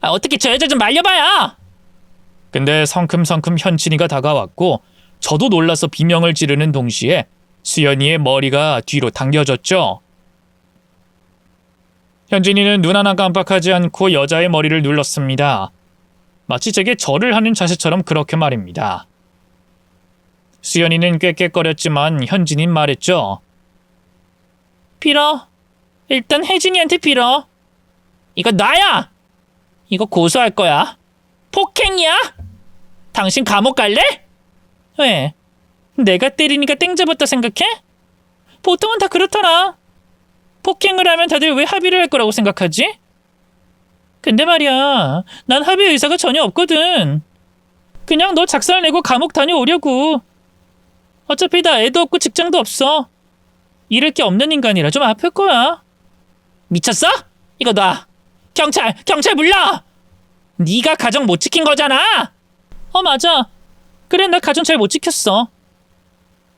어떻게 저 여자 좀 말려봐요. 근데 성큼성큼 현진이가 다가왔고 저도 놀라서 비명을 지르는 동시에 수연이의 머리가 뒤로 당겨졌죠. 현진이는 눈 하나 깜빡하지 않고 여자의 머리를 눌렀습니다. 마치 제게 절을 하는 자세처럼 그렇게 말입니다. 수연이는 꾀꾀거렸지만 현진이는 말했죠. 빌어. 일단 혜진이한테 빌어. 이거 나야! 이거 고소할 거야. 폭행이야? 당신 감옥 갈래? 왜? 내가 때리니까 땡 잡았다 생각해? 보통은 다 그렇더라. 폭행을 하면 다들 왜 합의를 할 거라고 생각하지? 근데 말이야, 난 합의 의사가 전혀 없거든. 그냥 너 작살내고 감옥 다녀오려고. 어차피 나 애도 없고 직장도 없어. 잃을 게 없는 인간이라 좀 아플 거야. 미쳤어? 이거 놔. 경찰 불러! 네가 가정 못 지킨 거잖아! 맞아. 그래, 나 가정 잘 못 지켰어.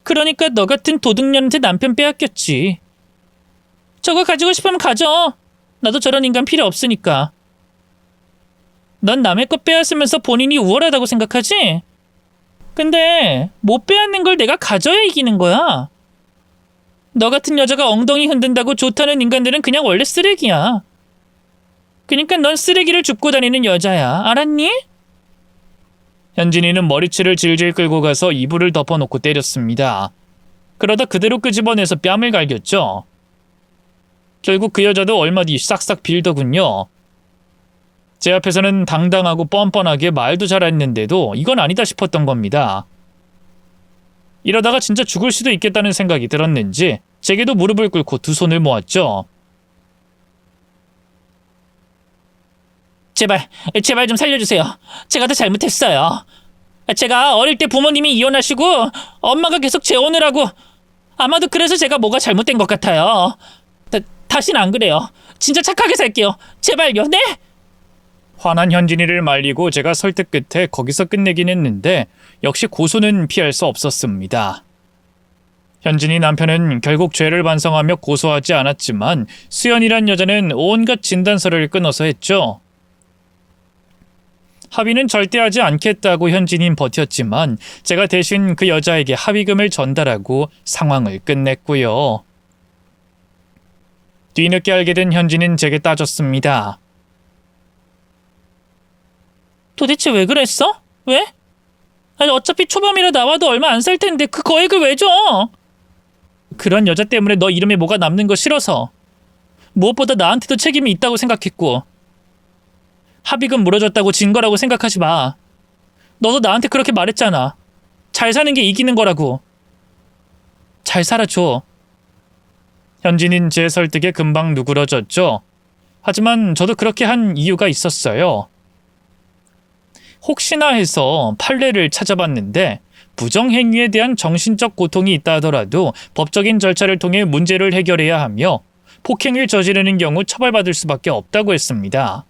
그러니까 너 같은 도둑년한테 남편 빼앗겼지. 저거 가지고 싶으면 가져. 나도 저런 인간 필요 없으니까. 넌 남의 것 빼앗으면서 본인이 우월하다고 생각하지? 근데 못 빼앗는 걸 내가 가져야 이기는 거야. 너 같은 여자가 엉덩이 흔든다고 좋다는 인간들은 그냥 원래 쓰레기야. 그러니까 넌 쓰레기를 줍고 다니는 여자야. 알았니? 현진이는 머리채를 질질 끌고 가서 이불을 덮어놓고 때렸습니다. 그러다 그대로 끄집어내서 뺨을 갈겼죠. 결국 그 여자도 얼마 뒤 싹싹 빌더군요. 제 앞에서는 당당하고 뻔뻔하게 말도 잘했는데도 이건 아니다 싶었던 겁니다. 이러다가 진짜 죽을 수도 있겠다는 생각이 들었는지 제게도 무릎을 꿇고 두 손을 모았죠. 제발 좀 살려주세요. 제가 다 잘못했어요. 제가 어릴 때 부모님이 이혼하시고 엄마가 계속 재혼을 하고 아마도 그래서 제가 뭐가 잘못된 것 같아요. 다신 안 그래요. 진짜 착하게 살게요. 제발요. 네? 화난 현진이를 말리고 제가 설득 끝에 거기서 끝내긴 했는데 역시 고소는 피할 수 없었습니다. 현진이 남편은 결국 죄를 반성하며 고소하지 않았지만 수연이란 여자는 온갖 진단서를 끊어서 했죠. 합의는 절대 하지 않겠다고 현진이는 버텼지만 제가 대신 그 여자에게 합의금을 전달하고 상황을 끝냈고요. 뒤늦게 알게 된 현진이는 제게 따졌습니다. 도대체 왜 그랬어? 왜? 아니, 어차피 초범이라 나와도 얼마 안 살 텐데 그 거액을 왜 줘? 그런 여자 때문에 너 이름에 뭐가 남는 거 싫어서. 무엇보다 나한테도 책임이 있다고 생각했고. 합의금 물어줬다고 진 거라고 생각하지 마. 너도 나한테 그렇게 말했잖아. 잘 사는 게 이기는 거라고. 잘 살아줘. 현진인 제 설득에 금방 누그러졌죠. 하지만 저도 그렇게 한 이유가 있었어요. 혹시나 해서 판례를 찾아봤는데 부정행위에 대한 정신적 고통이 있다 하더라도 법적인 절차를 통해 문제를 해결해야 하며 폭행을 저지르는 경우 처벌받을 수밖에 없다고 했습니다.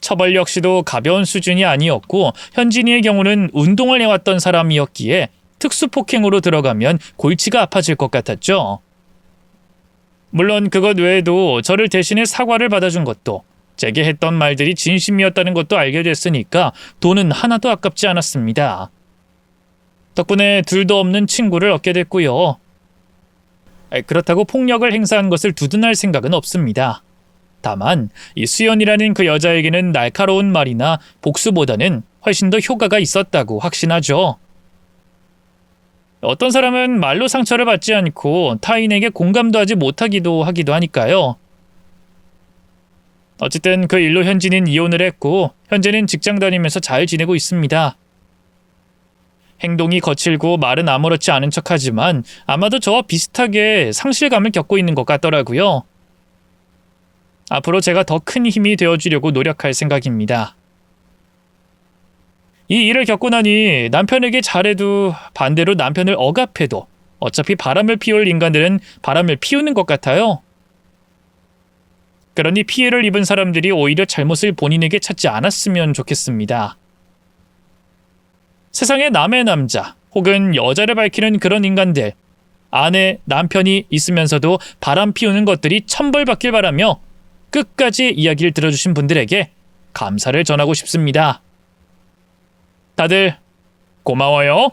처벌 역시도 가벼운 수준이 아니었고 현진이의 경우는 운동을 해왔던 사람이었기에 특수폭행으로 들어가면 골치가 아파질 것 같았죠. 물론 그것 외에도 저를 대신해 사과를 받아준 것도 제게 했던 말들이 진심이었다는 것도 알게 됐으니까 돈은 하나도 아깝지 않았습니다. 덕분에 둘도 없는 친구를 얻게 됐고요. 그렇다고 폭력을 행사한 것을 두둔할 생각은 없습니다. 다만 이 수연이라는 그 여자에게는 날카로운 말이나 복수보다는 훨씬 더 효과가 있었다고 확신하죠. 어떤 사람은 말로 상처를 받지 않고 타인에게 공감도 하지 못하기도 하니까요. 어쨌든 그 일로 현진이는 이혼을 했고 현재는 직장 다니면서 잘 지내고 있습니다. 행동이 거칠고 말은 아무렇지 않은 척하지만 아마도 저와 비슷하게 상실감을 겪고 있는 것 같더라고요. 앞으로 제가 더 큰 힘이 되어주려고 노력할 생각입니다. 이 일을 겪고 나니 남편에게 잘해도 반대로 남편을 억압해도 어차피 바람을 피울 인간들은 바람을 피우는 것 같아요. 그러니 피해를 입은 사람들이 오히려 잘못을 본인에게 찾지 않았으면 좋겠습니다. 세상에 남의 남자 혹은 여자를 밝히는 그런 인간들, 아내, 남편이 있으면서도 바람 피우는 것들이 천벌받길 바라며 끝까지 이야기를 들어주신 분들에게 감사를 전하고 싶습니다. 다들 고마워요.